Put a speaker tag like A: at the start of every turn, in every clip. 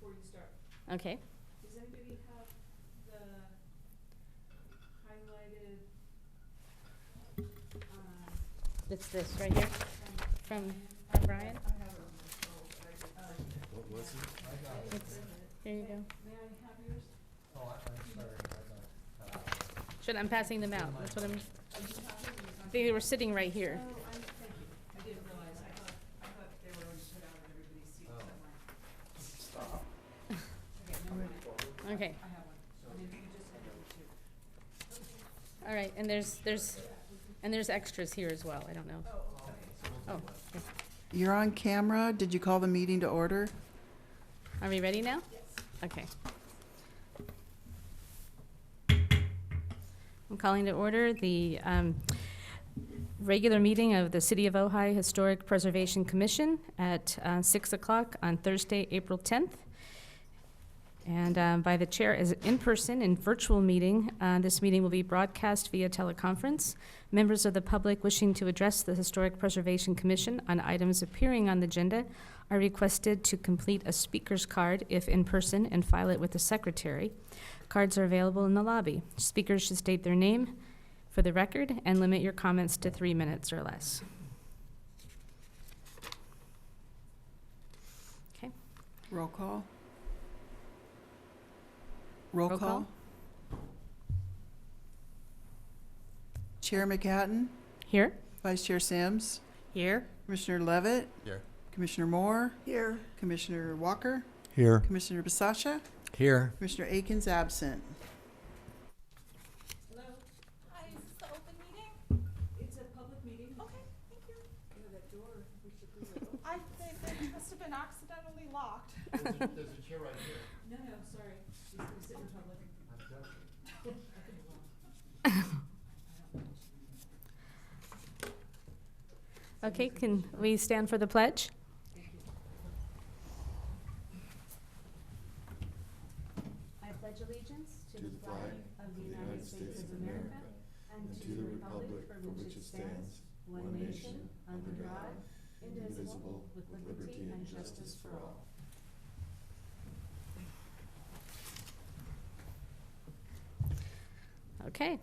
A: before you start.
B: Okay.
A: Does anybody have the highlighted,
B: It's this right here from Brian.
A: I have it on my phone, but I didn't.
C: What was it?
B: Here you go.
A: May I have yours?
D: Oh, I'm sorry.
B: I'm passing them out. That's what I'm.
A: Are you having?
B: They were sitting right here.
A: Oh, thank you. I didn't realize. I thought they were already put out in everybody's seats.
D: Oh.
A: I'm like,
D: Stop.
A: okay, never mind.
B: Okay.
A: I have one. And then you just had it too.
B: All right. And there's extras here as well. I don't know. Oh. Okay.
E: You're on camera. Did you call the meeting to order?
B: Are we ready now?
A: Yes.
B: Okay. I'm calling to order the regular meeting of the City of Ojai Historic Preservation Commission at 6 o'clock on Thursday, April 10th. And by the chair as an in-person and virtual meeting, this meeting will be broadcast via teleconference. Members of the public wishing to address the Historic Preservation Commission on items appearing on the agenda are requested to complete a speaker's card if in person and file it with the secretary. Cards are available in the lobby. Speakers should state their name for the record and limit your comments to 3 minutes or less. Okay.
E: Roll call. Roll
B: Roll
E: call.
B: call.
E: Chair McHatton,
B: Here?
E: Vice Chair Sims,
B: Here.
E: Commissioner Levitt,
D: Here.
E: Commissioner Moore. Here. Commissioner Walker,
D: Here.
E: Commissioner Basasha,
D: Here.
E: Commissioner Akins absent.
A: Hello?
F: Hi, is this the open meeting?
A: It's a public meeting.
F: Okay, thank you.
A: You know, that door, we should leave it open.
F: They must have been accidentally locked.
D: There's a chair right here.
A: No, sorry. She's gonna sit in public.
D: I'm joking.
A: Okay, well.
B: Okay, can we stand for the pledge? I pledge allegiance to the flag of the United States of America and to the republic for which it stands, one nation, under God, indivisible, with liberty and justice for all. Okay,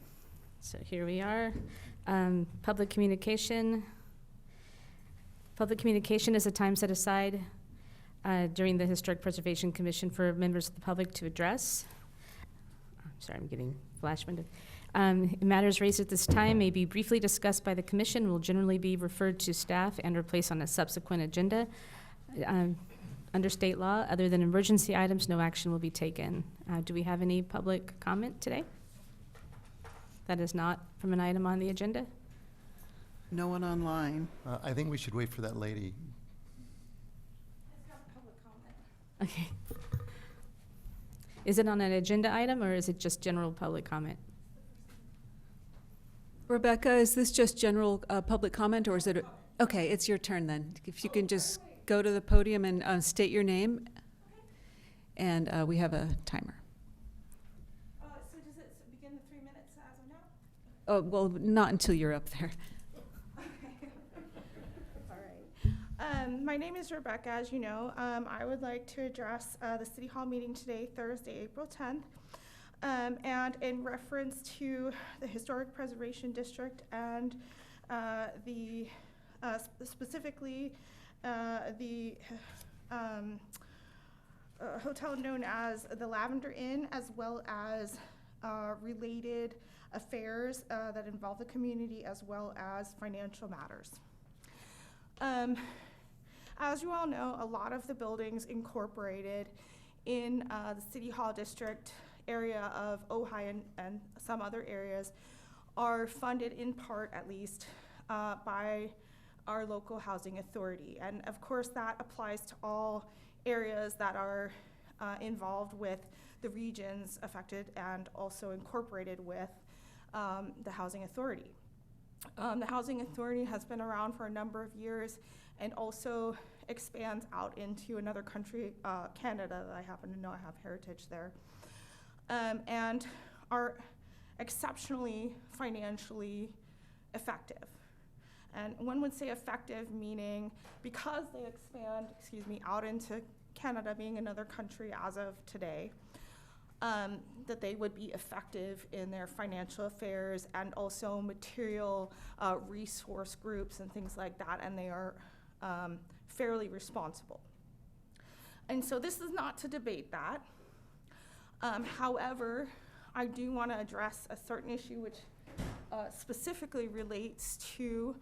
B: so here we are. Public communication. Public communication is a time set aside during the Historic Preservation Commission for members of the public to address. Sorry, I'm getting flash-winded. Matters raised at this time may be briefly discussed by the commission, will generally be referred to staff and or placed on a subsequent agenda. Under state law, other than emergency items, no action will be taken. Do we have any public comment today? That is not from an item on the agenda?
E: No one online.
D: I think we should wait for that lady.
F: Let's have a public comment.
B: Okay. Is it on an agenda item or is it just general public comment?
G: Rebecca, is this just general public comment, or is it? Okay, it's your turn then. If you can just go to the podium and state your name, and we have a timer.
F: So does it begin the 3 minutes as of now?
G: Oh, well, not until you're up there.
F: Okay. All right. My name is Rebecca, as you know. I would like to address the City Hall meeting today, Thursday, April 10th. And in reference to the Historic Preservation District and specifically the hotel known as the Lavender Inn, as well as related affairs that involve the community, as well as financial matters. As you all know, a lot of the buildings incorporated in the City Hall District area of Ojai and some other areas are funded in part, at least, by our local housing authority. And of course, that applies to all areas that are involved with the regions affected and also incorporated with the housing authority. The housing authority has been around for a number of years and also expands out into another country, Canada, that I happen to know. I have heritage there. And are exceptionally financially effective. And one would say effective meaning because they expand, out into Canada being another country as of today, that they would be effective in their financial affairs and also material resource groups and things like that, and they are fairly responsible. And so this is not to debate that. However, I do want to address a certain issue which specifically relates to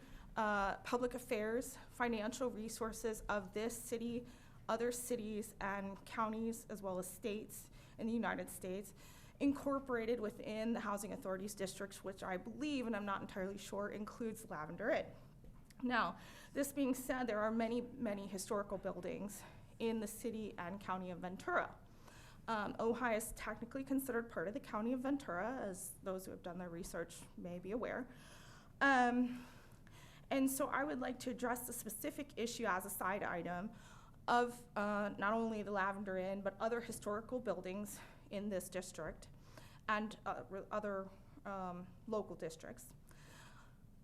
F: public affairs, financial resources of this city, other cities and counties, as well as states in the United States, incorporated within the housing authorities districts, which I believe, and I'm not entirely sure, includes Lavender Inn. Now, this being said, there are many, many historical buildings in the city and county of Ventura. Ojai is technically considered part of the county of Ventura, as those who have done their research may be aware. And so I would like to address the specific issue as a side item of not only the Lavender Inn, but other historical buildings in this district and other local districts,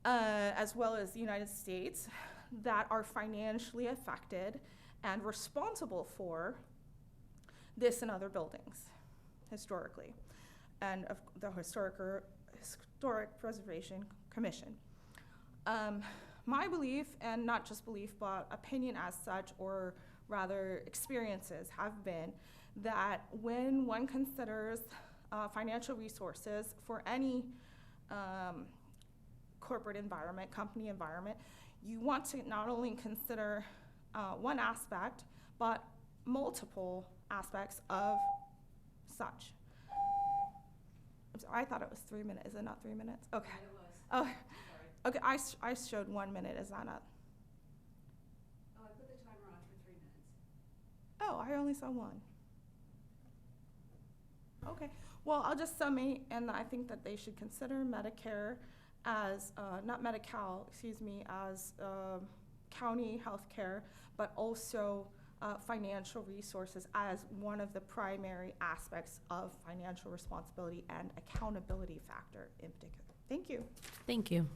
F: as well as the United States, that are financially affected and responsible for this and other buildings historically, and of the Historic Preservation Commission. My belief, and not just belief, but opinion as such, or rather experiences, have been that when one considers financial resources for any corporate environment, company environment, you want to not only consider one aspect, but multiple aspects of such. I'm sorry, I thought it was 3 minutes. Is it not 3 minutes? Okay.
A: It was.
F: Oh,
A: Sorry.
F: okay. I showed 1 minute. Is that not?
A: Oh, I put the timer on for 3 minutes.
F: Oh, I only saw one. Okay. Well, I'll just summate, and I think that they should consider Medicare as, not Medi-Cal, excuse me, as county health care, but also financial resources as one of the primary aspects of financial responsibility and accountability factor in particular. Thank you.
B: Thank you.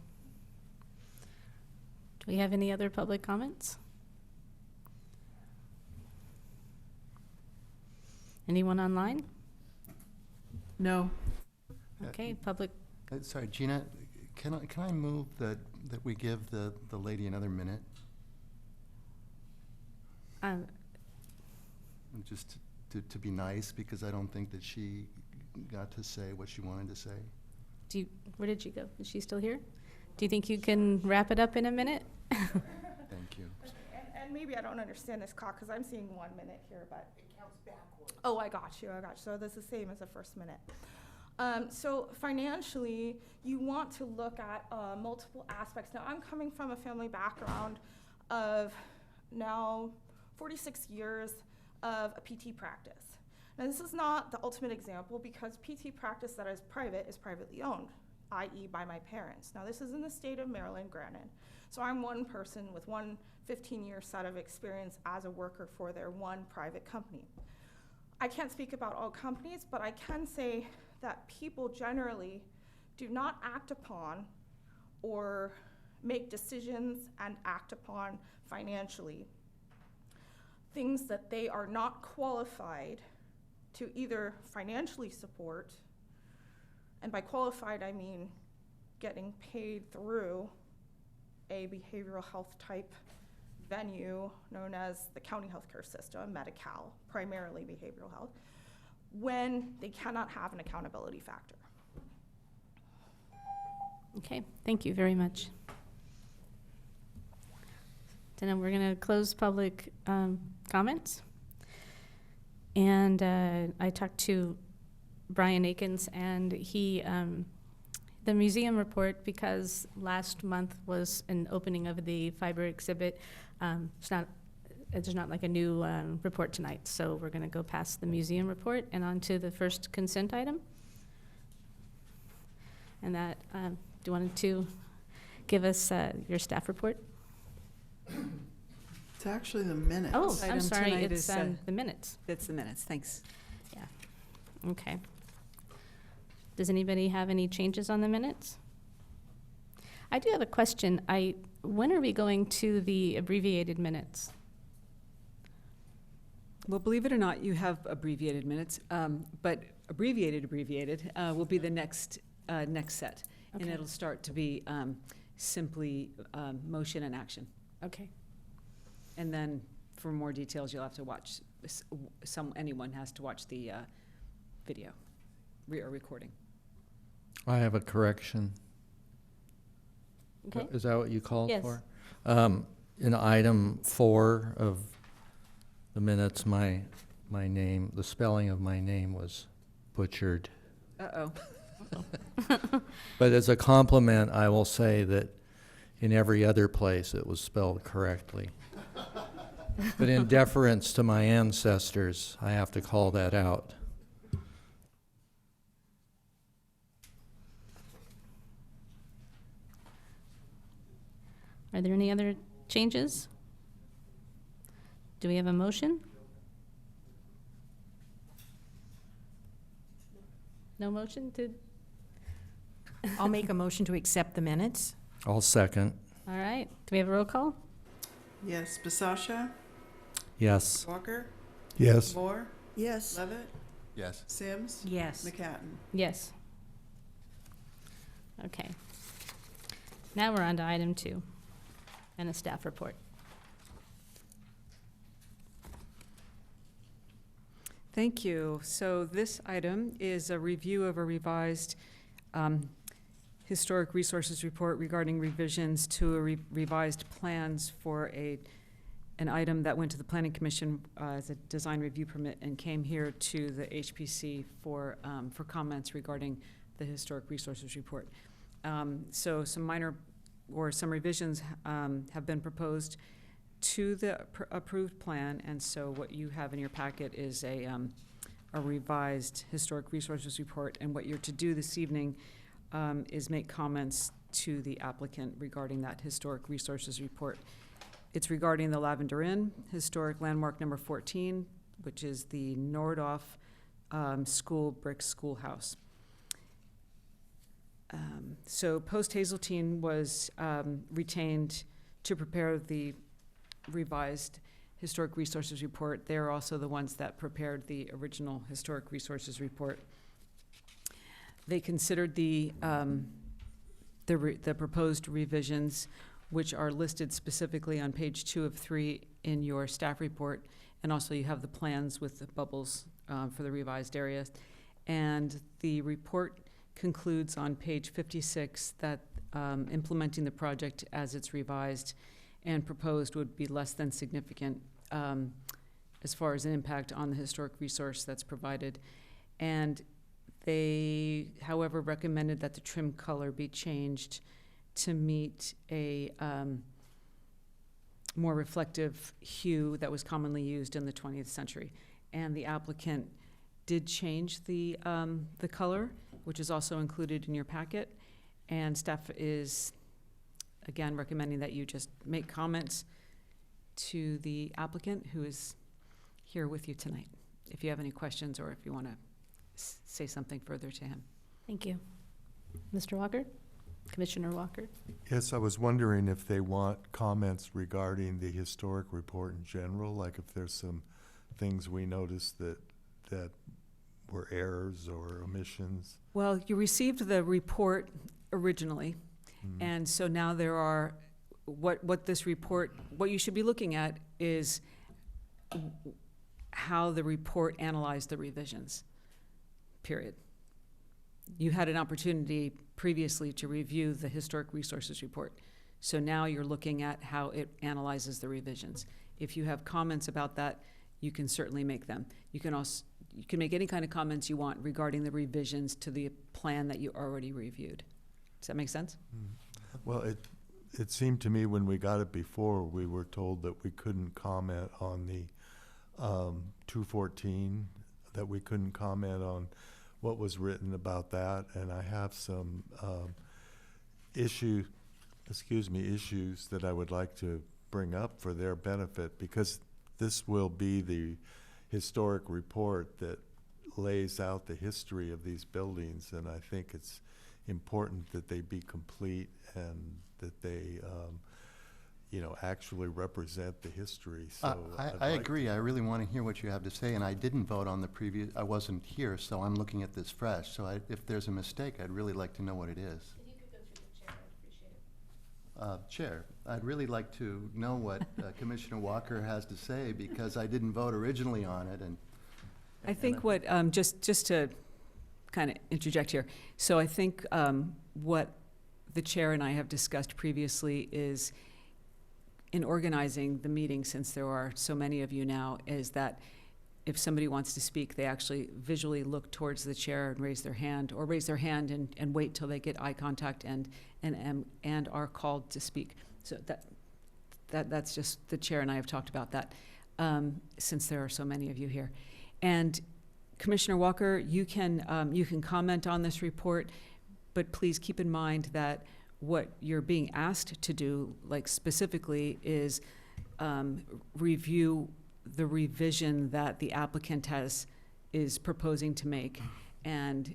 B: Do we have any other public comments? Anyone online?
E: No.
B: Okay, public,
D: Sorry, Gina, can I move that we give the lady another minute? Just to be nice, because I don't think that she got to say what she wanted to say.
B: where did she go? Is she still here? Do you think you can wrap it up in a minute?
D: Thank you.
F: And maybe I don't understand this clock, because I'm seeing 1 minute here, but. It counts backwards. Oh, I got you. So this is the same as the first minute. So financially, you want to look at multiple aspects. Now, I'm coming from a family background of now 46 years of a PT practice. Now, this is not the ultimate example, because PT practice that is privately owned, i.e. by my parents. Now, this is in the state of Maryland, granted. So I'm one person with one 15-year set of experience as a worker for their one private company. I can't speak about all companies, but I can say that people generally do not act upon or make decisions and act upon financially things that they are not qualified to either financially support, and by qualified I mean getting paid through a behavioral health type venue known as the county healthcare system, Medi-Cal, primarily behavioral health, when they cannot have an accountability factor.
B: Okay, thank you very much. So now we're going to close public comments. And I talked to Brian Akins, and he, the museum report, because last month was an opening of the fiber exhibit, it's not like a new report tonight, so we're going to go past the museum report and on to the first consent item. And that, do you want to give us your staff report?
E: It's actually the minutes.
B: Oh, I'm
G: Item
B: sorry,
G: tonight
B: it's
G: is,
B: the minutes.
G: That's the minutes, thanks.
B: Okay. Does anybody have any changes on the minutes? I do have a question. When are we going to the abbreviated minutes?
G: Well, believe it or not, you have abbreviated minutes, but abbreviated will be the next set. And
B: Okay.
G: it'll start to be simply motion and action.
B: Okay.
G: And then for more details, you'll have to watch, anyone has to watch the video or recording.
C: I have a correction.
B: Okay.
C: Is that what you called
B: Yes.
C: for? In item 4 of the minutes, my name, the spelling of my name was butchered.
G: Uh-oh.
C: But as a compliment, I will say that in every other place it was spelled correctly. But in deference to my ancestors, I have to call that out.
B: Are there any other changes? Do we have a motion? No motion to,
H: I'll make a motion to accept the minutes.
C: I'll second.
B: all right. Do we have a roll call?
E: Yes, Basasha,
C: Yes.
E: Walker,
D: Yes.
E: Moore, yes,
D: Levitt,
E: Yes, Sims,
H: Yes.
E: McCatton.
B: Yes. Okay. Now we're on to item 2, and a staff report.
G: Thank you. So this item is a review of a revised historic resources report regarding revisions to a revised plans for an item that went to the Planning Commission as a design review permit and came here to the HPC for comments regarding the historic resources report. So some minor or some revisions have been proposed to the approved plan, and so what you have in your packet is a revised historic resources report, and what you're to do this evening is make comments to the applicant regarding that historic resources report. It's regarding the Lavender Inn, historic landmark number 14, which is the Nordhoff School brick schoolhouse. So Post Hazeltine was retained to prepare the revised historic resources report. They're also the ones that prepared the original historic resources report. They considered the proposed revisions, which are listed specifically on page 2 of 3 in your staff report, and also you have the plans with the bubbles for the revised areas. And the report concludes on page 56 that implementing the project as it's revised and proposed would be less than significant as far as an impact on the historic resource that's provided. And they, however, recommended that the trim color be changed to meet a more reflective hue that was commonly used in the 20th century. And the applicant did change the color, which is also included in your packet. And staff is, again, recommending that you just make comments to the applicant who is here with you tonight, if you have any questions or if you want to say something further to him.
B: Thank you. Mr. Walker? Commissioner Walker?
I: Yes, I was wondering if they want comments regarding the historic report in general, like if there's some things we noticed that were errors or omissions.
G: Well, you received the report originally, and so now there are, what this report, what you should be looking at is how the report analyzed the revisions, period. You had an opportunity previously to review the historic resources report. So now you're looking at how it analyzes the revisions. If you have comments about that, you can certainly make them. You can make any kind of comments you want regarding the revisions to the plan that you already reviewed. Does that make sense?
I: Well, it seemed to me when we got it before, we were told that we couldn't comment on the 214, that we couldn't comment on what was written about that, and I have some issues that I would like to bring up for their benefit, because this will be the historic report that lays out the history of these buildings, and I think it's important that they be complete and that they actually represent the history, so.
D: I
I: I'd like
D: agree.
I: to-
D: I really want to hear what you have to say, and I didn't vote on the previous, I wasn't here, so I'm looking at this fresh. So if there's a mistake, I'd really like to know what it is.
B: If you could go through the chair, I'd appreciate it.
D: Chair, I'd really like to know what Commissioner Walker has to say, because I didn't vote originally on it, and.
G: I think what, just to kind of interject here, so I think what the chair and I have discussed previously is, in organizing the meeting, since there are so many of you now, is that if somebody wants to speak, they actually visually look towards the chair and raise their hand, or raise their hand and wait till they get eye contact and are called to speak. So that's just, the chair and I have talked about that, since there are so many of you here. And Commissioner Walker, you can comment on this report, but please keep in mind that what you're being asked to do, like specifically, is review the revision that the applicant is proposing to make. And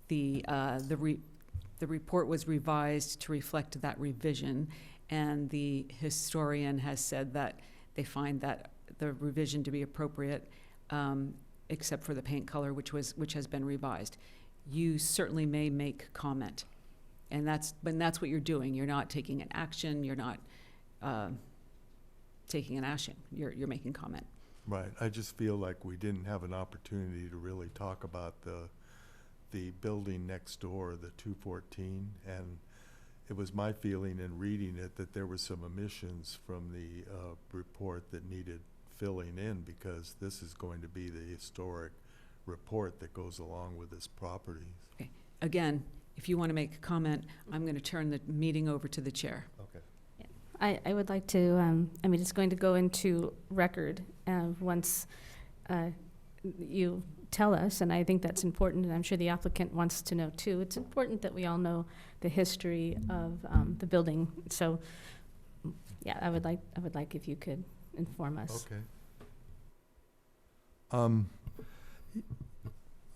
G: the report was revised to reflect that revision, and the historian has said that they find that the revision to be appropriate, except for the paint color, which has been revised. You certainly may make comment, and that's what you're doing. You're not taking an action. You're not taking an action. You're making comment.
I: Right, I just feel like we didn't have an opportunity to really talk about the building next door, the 214, and it was my feeling in reading it that there were some omissions from the report that needed filling in, because this is going to be the historic report that goes along with this property.
G: Okay. Again, if you want to make a comment, I'm going to turn the meeting over to the chair.
I: Okay.
B: I would like to, it's going to go into record once you tell us, and I think that's important, and I'm sure the applicant wants to know too. It's important that we all know the history of the building. So, yeah, I would like if you could inform us.
I: Okay.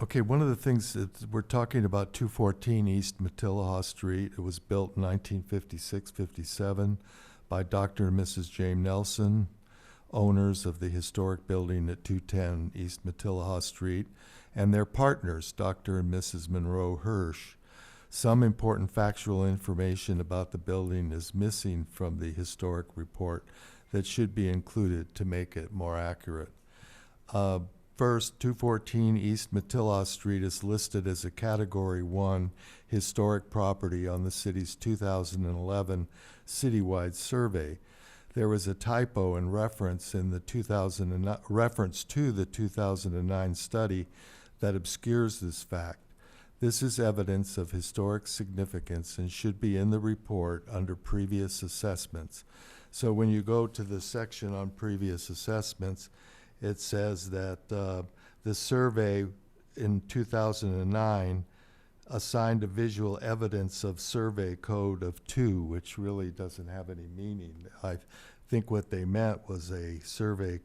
I: Okay, one of the things that we're talking about, 214 East Matilaha Street. It was built in 1956-57 by Dr. and Mrs. James Nelson, owners of the historic building at 210 East Matilaha Street, and their partners, Dr. and Mrs. Monroe Hirsch. Some important factual information about the building is missing from the historic report that should be included to make it more accurate. First, 214 East Matilaha Street is listed as a Category 1 historic property on the city's 2011 citywide survey. There was a typo in reference to the 2009 study that obscures this fact. This is evidence of historic significance and should be in the report under previous assessments. So when you go to the section on previous assessments, it says that the survey in 2009 assigned a visual evidence of survey code of 2, which really doesn't have any meaning. I think what they meant was a survey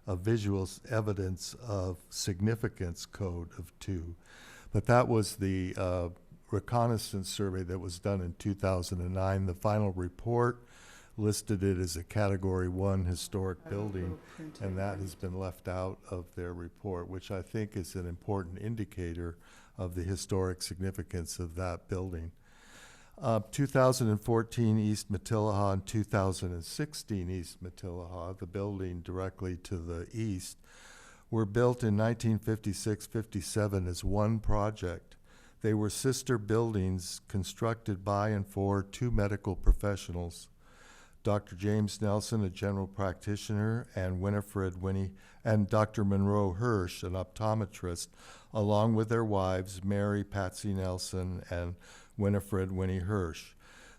I: of visual evidence of significance code of 2. But that was the reconnaissance survey that was done in 2009. The final report listed it as a Category 1 historic building, and that has been left out of their report, which I think is an important indicator of the historic significance of that building. 2014 East Matilaha and 2016 East Matilaha, the building directly to the east, were built in 1956-57 as one project. They were sister buildings constructed by and for two medical professionals, Dr. James Nelson, a general practitioner, and Dr. Monroe Hirsch, an optometrist, along with their wives, Mary Patsy Nelson and Winifred Winnie Hirsch.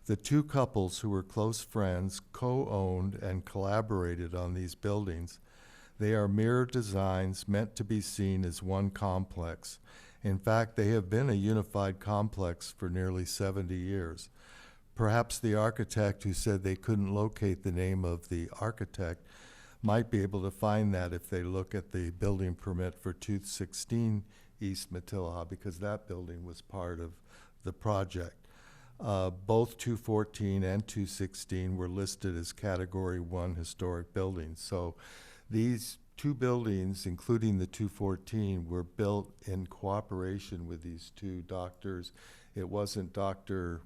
I: The two couples, who were close friends, co-owned and collaborated on these buildings. They are mirror designs meant to be seen as one complex. In fact, they have been a unified complex for nearly 70 years. Perhaps the architect who said they couldn't locate the name of the architect might be able to find that if they look at the building permit for 216 East Matilaha, because that building was part of the project. Both 214 and 216 were listed as Category 1 historic buildings. So these two buildings, including the 214, were built in cooperation with these two doctors. It wasn't Dr.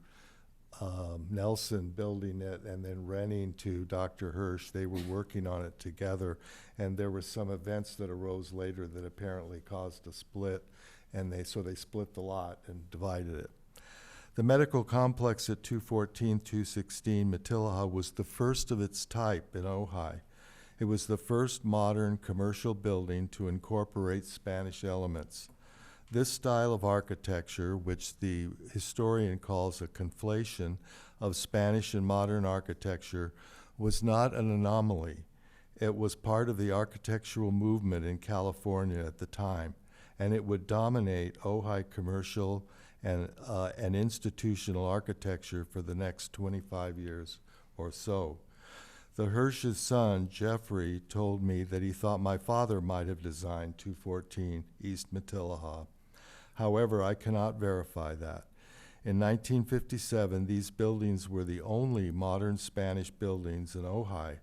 I: Nelson building it and then renting to Dr. Hirsch. They were working on it together, and there were some events that arose later that apparently caused a split, and so they split the lot and divided it. The medical complex at 214, 216 Matilaha was the first of its type in Ojai. It was the first modern commercial building to incorporate Spanish elements. This style of architecture, which the historian calls a conflation of Spanish and modern architecture, was not an anomaly. It was part of the architectural movement in California at the time, and it would dominate Ojai commercial and institutional architecture for the next 25 years or so. The Hirsch's son, Jeffrey, told me that he thought my father might have designed 214 East Matilaha. However, I cannot verify that. In 1957, these buildings were the only modern Spanish buildings in Ojai.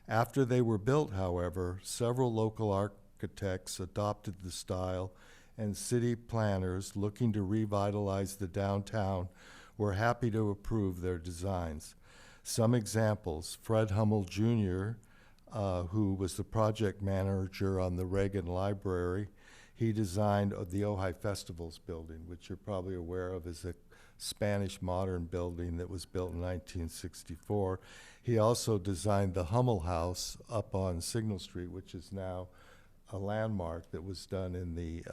I: After they were built, however, several local architects adopted the style, and city planners looking to revitalize the downtown were happy to approve their designs. Some examples: Fred Hummel Jr., who was the project manager on the Reagan Library, he designed the Ojai Festivals building, which you're probably aware of as a Spanish modern building that was built in 1964. He also designed the Hummel House up on Signal Street, which is now a landmark that was done in the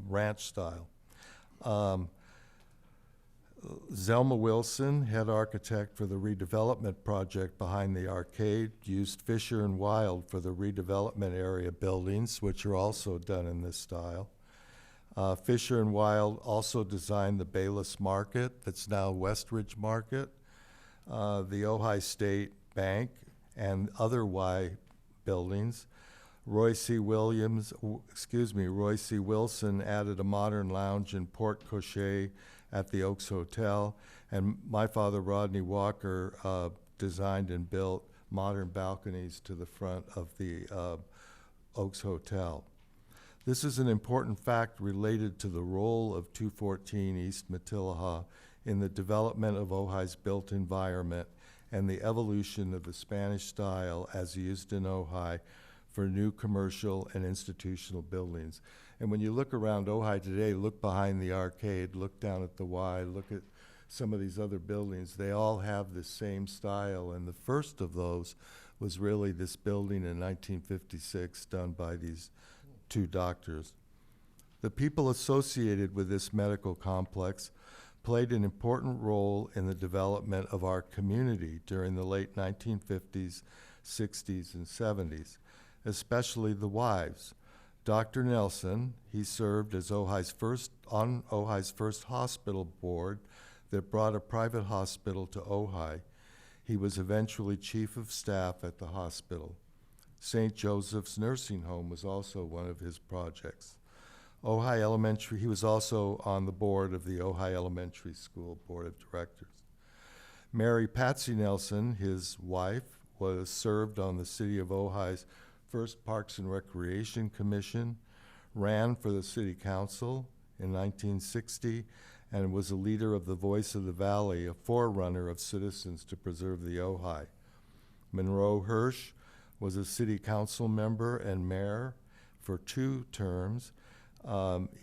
I: ranch style. Zelma Wilson, head architect for the redevelopment project behind the arcade, used Fisher and Wild for the redevelopment area buildings, which are also done in this style. Fisher and Wild also designed the Bayless Market, that's now Westridge Market, the Ojai State Bank, and other Y buildings. Roy C. Wilson added a modern lounge in Port Cochet at the Oaks Hotel, and my father, Rodney Walker, designed and built modern balconies to the front of the Oaks Hotel. This is an important fact related to the role of 214 East Matilaha in the development of Ojai's built environment and the evolution of the Spanish style as used in Ojai for new commercial and institutional buildings. And when you look around Ojai today, look behind the arcade, look down at the Y, look at some of these other buildings, they all have the same style. And the first of those was really this building in 1956 done by these two doctors. The people associated with this medical complex played an important role in the development of our community during the late 1950s, 60s, and 70s, especially the wives. Dr. Nelson, he served as Ojai's first hospital board that brought a private hospital to Ojai. He was eventually chief of staff at the hospital. St. Joseph's Nursing Home was also one of his projects. Ojai Elementary, he was also on the board of the Ojai Elementary School Board of Directors. Mary Patsy Nelson, his wife, was served on the City of Ojai's first Parks and Recreation Commission, ran for the City Council in 1960, and was a leader of the Voice of the Valley, a forerunner of citizens to preserve the Ojai. Monroe Hirsch was a City Council member and mayor for 2 terms.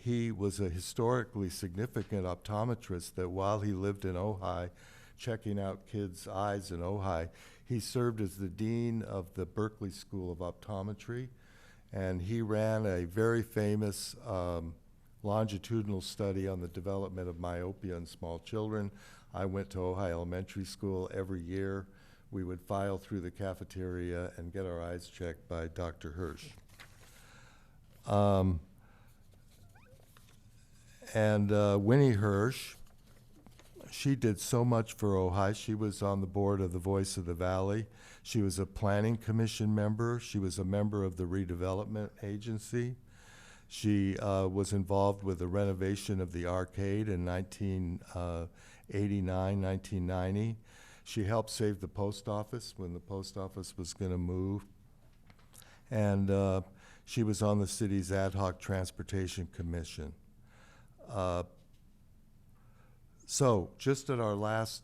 I: He was a historically significant optometrist that while he lived in Ojai, checking out kids' eyes in Ojai, he served as the dean of the Berkeley School of Optometry, and he ran a very famous longitudinal study on the development of myopia in small children. I went to Ojai Elementary School every year. We would file through the cafeteria and get our eyes checked by Dr. Hirsch. Winnie Hirsch, she did so much for Ojai. She was on the board of the Voice of the Valley. She was a planning commission member. She was a member of the redevelopment agency. She was involved with the renovation of the arcade in 1989, 1990. She helped save the post office when the post office was going to move. And she was on the city's ad hoc transportation commission. So just at our last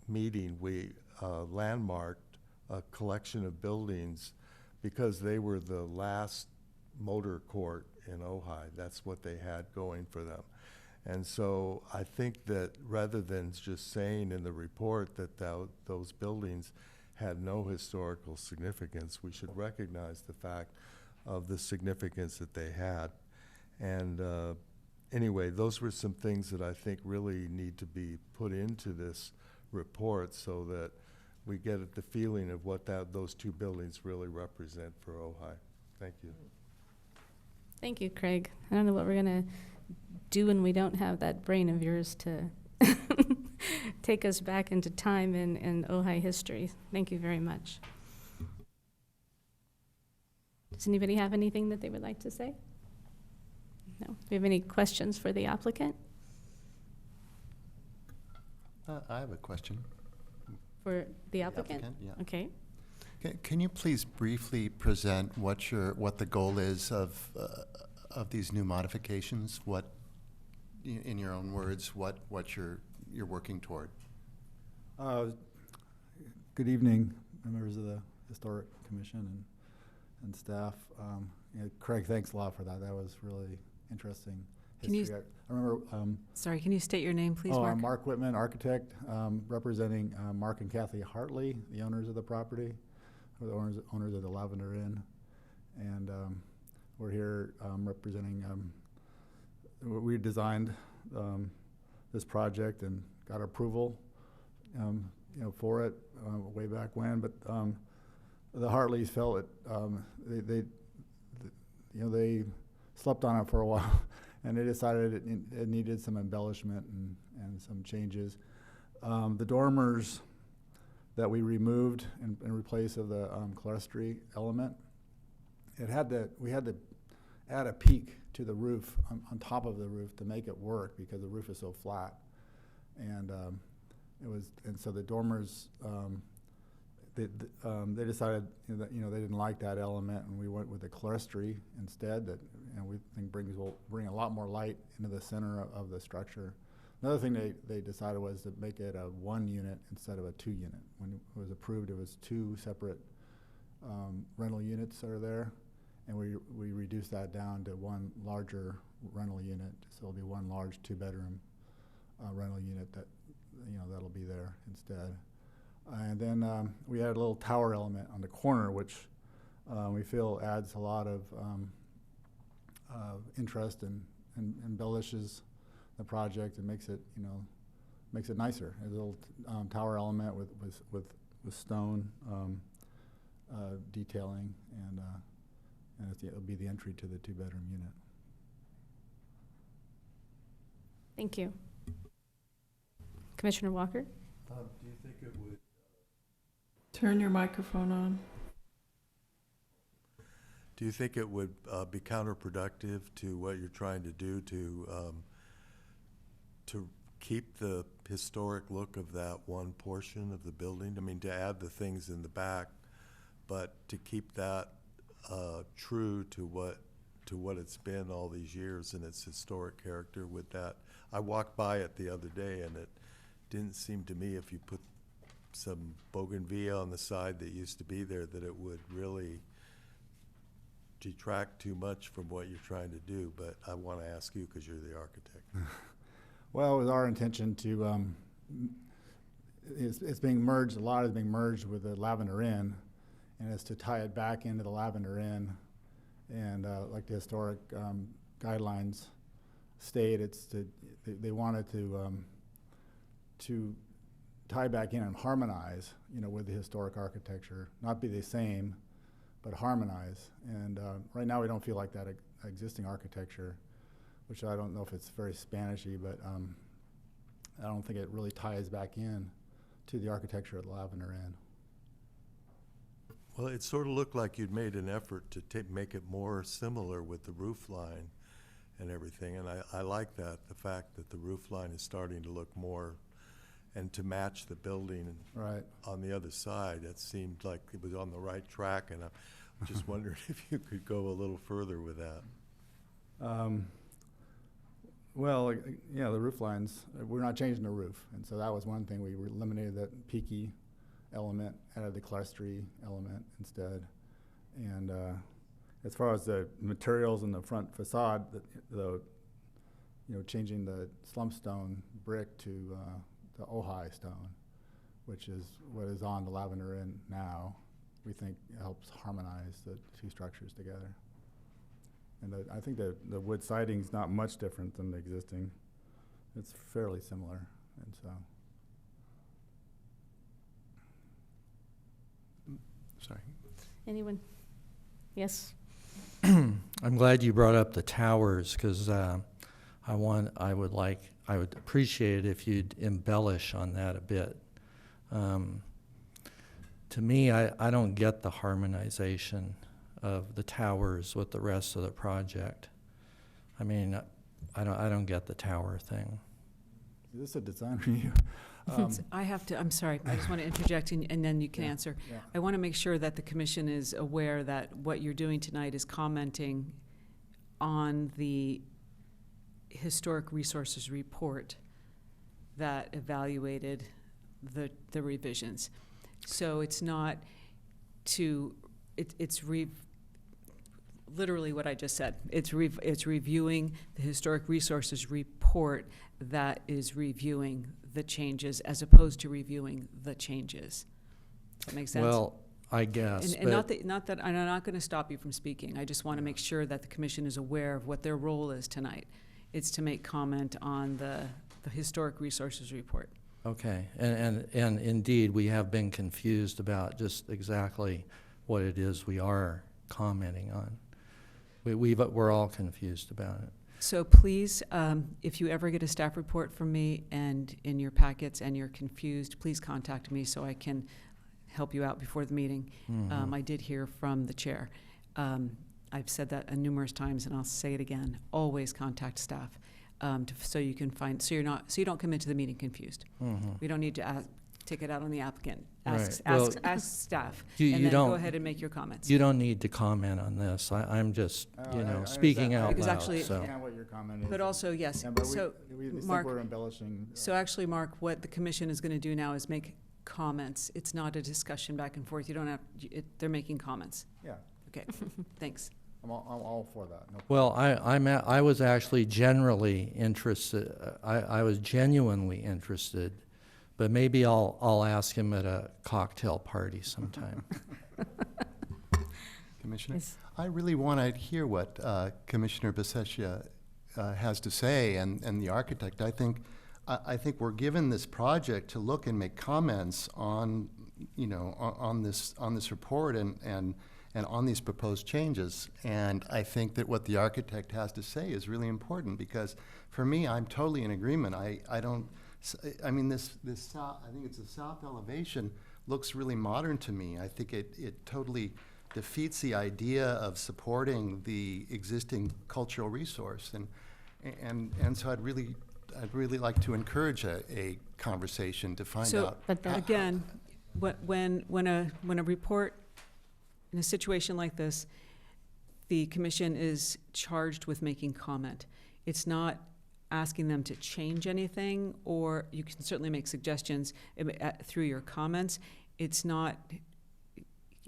I: meeting, we landmarked a collection of buildings because they were the last motor court in Ojai. That's what they had going for them. And so I think that rather than just saying in the report that those buildings had no historical significance, we should recognize the fact of the significance that they had. And anyway, those were some things that I think really need to be put into this report so that we get the feeling of what those two buildings really represent for Ojai. Thank you.
B: Thank you, Craig. I don't know what we're going to do when we don't have that brain of yours to take us back into time and Ojai history. Thank you very much. Does anybody have anything that they would like to say? No. Do we have any questions for the applicant?
D: I have a question.
B: For the applicant?
D: Yeah.
B: Okay.
D: Can you please briefly present what the goal is of these new modifications? What, in your own words, what you're working toward?
J: Good evening, members of the Historic Commission and staff. Craig, thanks a lot for that. That was really interesting.
G: Can you
J: history. I remember.
G: Sorry, can you state your name, please, Mark?
J: I'm Mark Whitman, architect, representing Mark and Kathy Hartley, the owners of the property, or the owners of the Lavender Inn, and we're here representing. We designed this project and got approval, for it way back when. But the Hartleys felt it. They slept on it for a while. And they decided it needed some embellishment and some changes. The dormers that we removed in place of the clerestory element, we had to add a peak to the roof on top of the roof to make it work because the roof is so flat. And so the dormers, they decided that they didn't like that element, and we went with the clerestory instead. That we think will bring a lot more light into the center of the structure. Another thing they decided was to make it a 1 unit instead of a 2 unit. When it was approved, it was 2 separate rental units that are there, and we reduced that down to 1 larger rental unit. So it'll be 1 large 2-bedroom rental unit that'll be there instead. And then we had a little tower element on the corner, which we feel adds a lot of interest and embellishes the project and makes it nicer. There's a little tower element with stone detailing, and it'll be the entry to the 2-bedroom unit.
B: Thank you. Commissioner Walker?
I: Do you think it would?
E: Turn your microphone on.
I: Do you think it would be counterproductive to what you're trying to do to keep the historic look of that one portion of the building? I mean, to add the things in the back, but to keep that true to what it's been all these years and its historic character with that. I walked by it the other day, and it didn't seem to me, if you put some bougainvillea on the side that used to be there, that it would really detract too much from what you're trying to do. But I want to ask you because you're the architect.
J: Well, it was our intention to, it's being merged, a lot is being merged with the Lavender Inn, and it's to tie it back into the Lavender Inn. And like the historic guidelines state, they wanted to tie back in and harmonize, with the historic architecture, not be the same, but harmonize. And right now we don't feel like that existing architecture, which I don't know if it's very Spanishy, but I don't think it really ties back in to the architecture of the Lavender Inn.
I: Well, it sort of looked like you'd made an effort to make it more similar with the roof line and everything. And I like that, the fact that the roof line is starting to look more, and to match the building
J: Right.
I: on the other side. It seemed like it was on the right track, and I'm just wondering if you could go a little further with that.
J: Well, yeah, the roof lines, we're not changing the roof. And so that was one thing. We eliminated that peaky element, added the clustery element instead. And as far as the materials in the front facade, changing the slump stone brick to the Ojai stone, which is what is on the Lavender Inn now, we think helps harmonize the two structures together. And I think the wood siding's not much different than the existing. It's fairly similar, and so.
D: Sorry.
B: Anyone? Yes?
C: I'm glad you brought up the towers, because I would appreciate it if you'd embellish on that a bit. To me, I don't get the harmonization of the towers with the rest of the project. I mean, I don't get the tower thing.
J: Is this a design review?
G: I'm sorry, I just want to interject and then you can
J: Yeah,
G: answer.
J: yeah.
G: I want to make sure that the commission is aware that what you're doing tonight is commenting on the Historic Resources report that evaluated the revisions. So it's not it's literally what I just said. It's reviewing the Historic Resources report that is reviewing the changes as opposed to reviewing the changes. Does that make sense?
C: Well, I guess.
G: And not that I'm not going to stop you from speaking. I just want to make sure that the commission is aware of what their role is tonight. It's to make comment on the Historic Resources report.
C: Okay, and indeed, we have been confused about just exactly what it is we are commenting on. We're all confused about it.
G: So please, if you ever get a staff report from me and in your packets and you're confused, please contact me so I can help you out before the meeting.
C: Mhm.
G: I did hear from the chair. I've said that numerous times and I'll say it again. Always contact staff so you can find, so you don't come into the meeting confused.
C: Mhm.
G: We don't need to take it out on the applicant.
C: Right.
G: Ask staff
C: You
G: and then
C: don't-
G: go ahead and make your comments.
C: You don't need to comment on this. I'm just,
J: I
C: speaking
J: understand.
C: out
G: Because
C: loud,
G: actually-
J: I
C: so.
J: understand what your comment is.
G: But also, yes,
J: Yeah, but
G: so
J: we think
G: Mark,
J: we're embellishing.
G: So actually, Mark, what the commission is going to do now is make comments. It's not a discussion back and forth. You don't have, they're making comments.
J: Yeah,
G: Okay, thanks.
J: I'm all for that. No
C: Well, I was actually generally interested, I was genuinely interested, but maybe I'll ask him at a cocktail party sometime.
D: Commissioner?
B: Yes.
D: I really want to hear what Commissioner Besetia has to say, and the architect. I think we're given this project to look and make comments on, on this report and on these proposed changes. And I think that what the architect has to say is really important, because for me, I'm totally in agreement. I mean, this south, I think it's the south elevation, looks really modern to me. I think it totally defeats the idea of supporting the existing cultural resource, and so I'd really like to encourage a conversation to find out.
B: But that-
G: Again, when a report in a situation like this, the commission is charged with making comment. It's not asking them to change anything, or you can certainly make suggestions through your comments. It's not,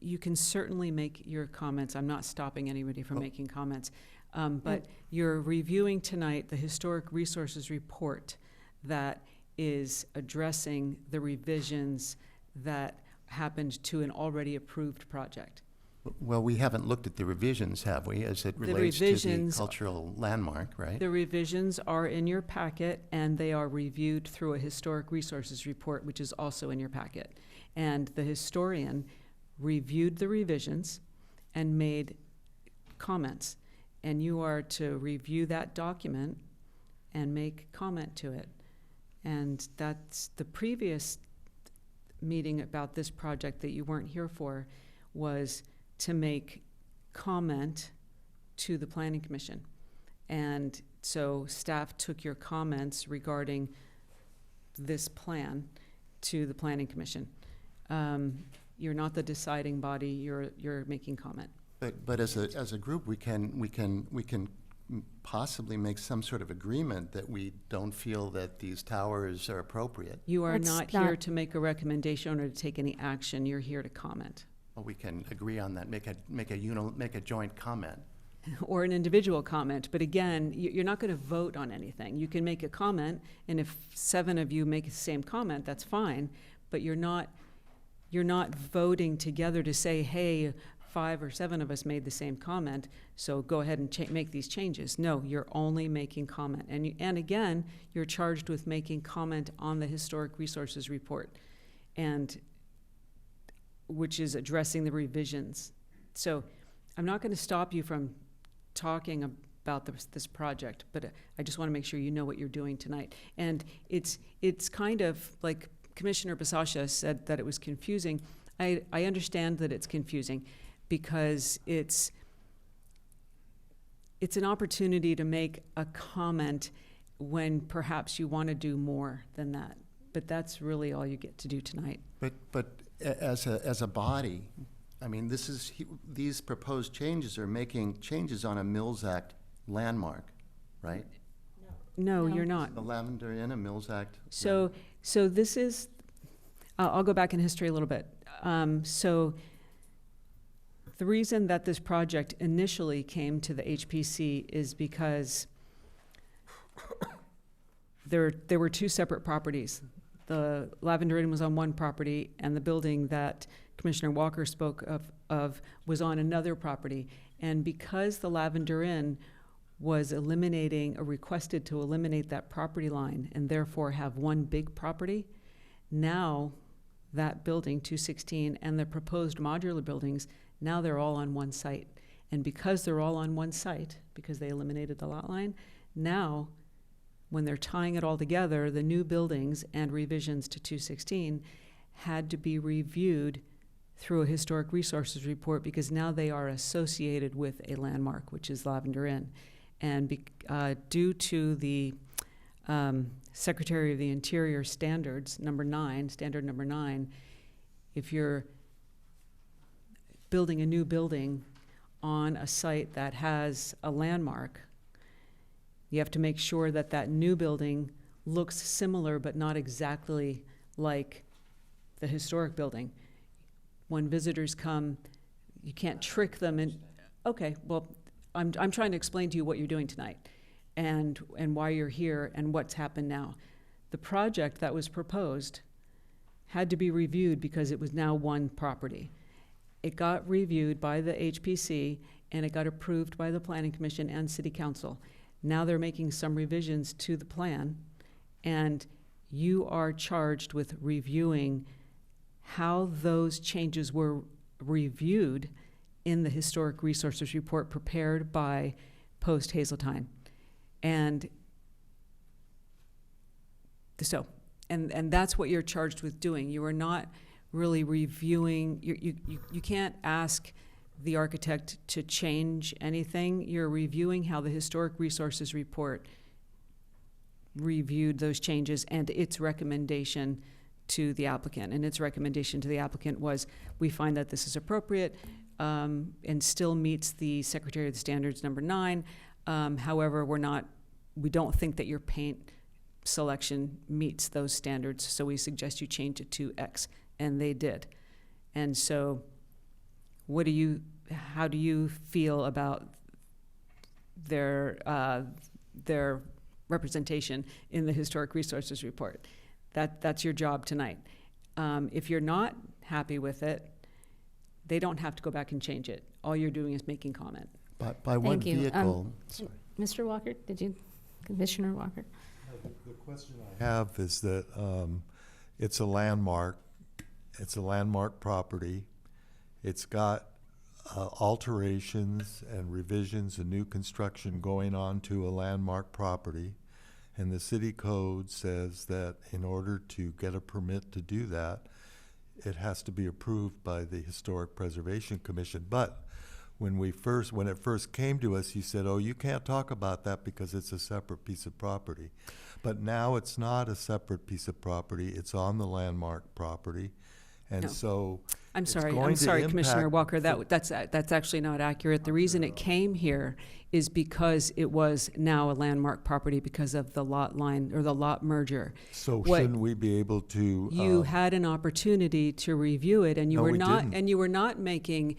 G: you can certainly make your comments. I'm not stopping anybody from making comments. But you're reviewing tonight the Historic Resources report that is addressing the revisions that happened to an already approved project.
D: Well, we haven't looked at the revisions, have we, as it relates to the
G: revisions-
D: cultural landmark, right?
G: The revisions are in your packet, and they are reviewed through a Historic Resources report, which is also in your packet. And the historian reviewed the revisions and made comments. And you are to review that document and make comment to it. And that's the previous meeting about this project that you weren't here for, was to make comment to the Planning Commission. And so staff took your comments regarding this plan to the Planning Commission. You're not the deciding body, you're making comment.
D: But as a group, we can possibly make some sort of agreement that we don't feel that these towers are appropriate.
G: You are
B: That's
G: not here to make a recommendation or to take any action, you're here to comment.
D: Well, we can agree on that, make a joint comment.
G: Or an individual comment, but again, you're not going to vote on anything. You can make a comment, and if 7 of you make the same comment, that's fine, but you're not voting together to say, hey, 5 or 7 of us made the same comment, so go ahead and make these changes. No, you're only making comment. And again, you're charged with making comment on the Historic Resources Report, and which is addressing the revisions. So I'm not going to stop you from talking about this project, but I just want to make sure you know what you're doing tonight. And it's kind of like Commissioner Basasha said that it was confusing. I understand that it's confusing because it's an opportunity to make a comment when perhaps you want to do more than that. But that's really all you get to do tonight.
D: But as a body, I mean, these proposed changes are making changes on a Mills Act landmark, right?
G: No,
B: No.
G: you're not.
D: The Lavender Inn, a Mills Act.
G: So this is, I'll go back in history a little bit. So the reason that this project initially came to the HPC is because there were 2 separate properties. The Lavender Inn was on one property, and the building that Commissioner Walker spoke of was on another property. And because the Lavender Inn was requested to eliminate that property line and therefore have one big property, now that building, 216, and the proposed modular buildings, now they're all on one site. And because they're all on one site, because they eliminated the lot line, now when they're tying it all together, the new buildings and revisions to 216 had to be reviewed through a historic resources report because now they are associated with a landmark, which is Lavender Inn. And due to the Secretary of the Interior standards, standard number 9, if you're building a new building on a site that has a landmark, you have to make sure that that new building looks similar but not exactly like the historic building. When visitors come, you can't trick them in. Okay, well, I'm trying to explain to you what you're doing tonight and why you're here and what's happened now. The project that was proposed had to be reviewed because it was now one property. It got reviewed by the HPC and it got approved by the Planning Commission and City Council. Now they're making some revisions to the plan, and you are charged with reviewing how those changes were reviewed in the Historic Resources Report prepared by Post Hazeltine. And so, and that's what you're charged with doing. You are not really reviewing, you can't ask the architect to change anything. You're reviewing how the Historic Resources Report reviewed those changes and its recommendation to the applicant. And its recommendation to the applicant was, we find that this is appropriate and still meets the Secretary of the Standards number 9. However, we don't think that your paint selection meets those standards, so we suggest you change it to X. And they did. And so how do you feel about their representation in the Historic Resources Report? That's your job tonight. If you're not happy with it, they don't have to go back and change it. All you're doing is making comment.
D: By what
B: Thank you.
D: vehicle? Sorry.
B: Mr. Walker, Commissioner Walker?
I: The question I have is that it's a landmark. It's a landmark property. It's got alterations and revisions and new construction going on to a landmark property. And the city code says that in order to get a permit to do that, it has to be approved by the Historic Preservation Commission. But when it first came to us, you said, oh, you can't talk about that because it's a separate piece of property. But now it's not a separate piece of property, it's on the landmark property. And
G: No.
I: so
G: I'm
I: it's
G: sorry,
I: going
G: I'm
I: to
G: sorry, Commissioner
I: impact
G: Walker,
I: for-
G: that's actually not accurate. The reason it came here is because it was now a landmark property because of the lot line, or the lot merger.
I: So
G: What-
I: shouldn't we be able to?
G: You had an opportunity to review it, and you
I: No,
G: were
I: we
G: not,
I: didn't.
G: and you were not making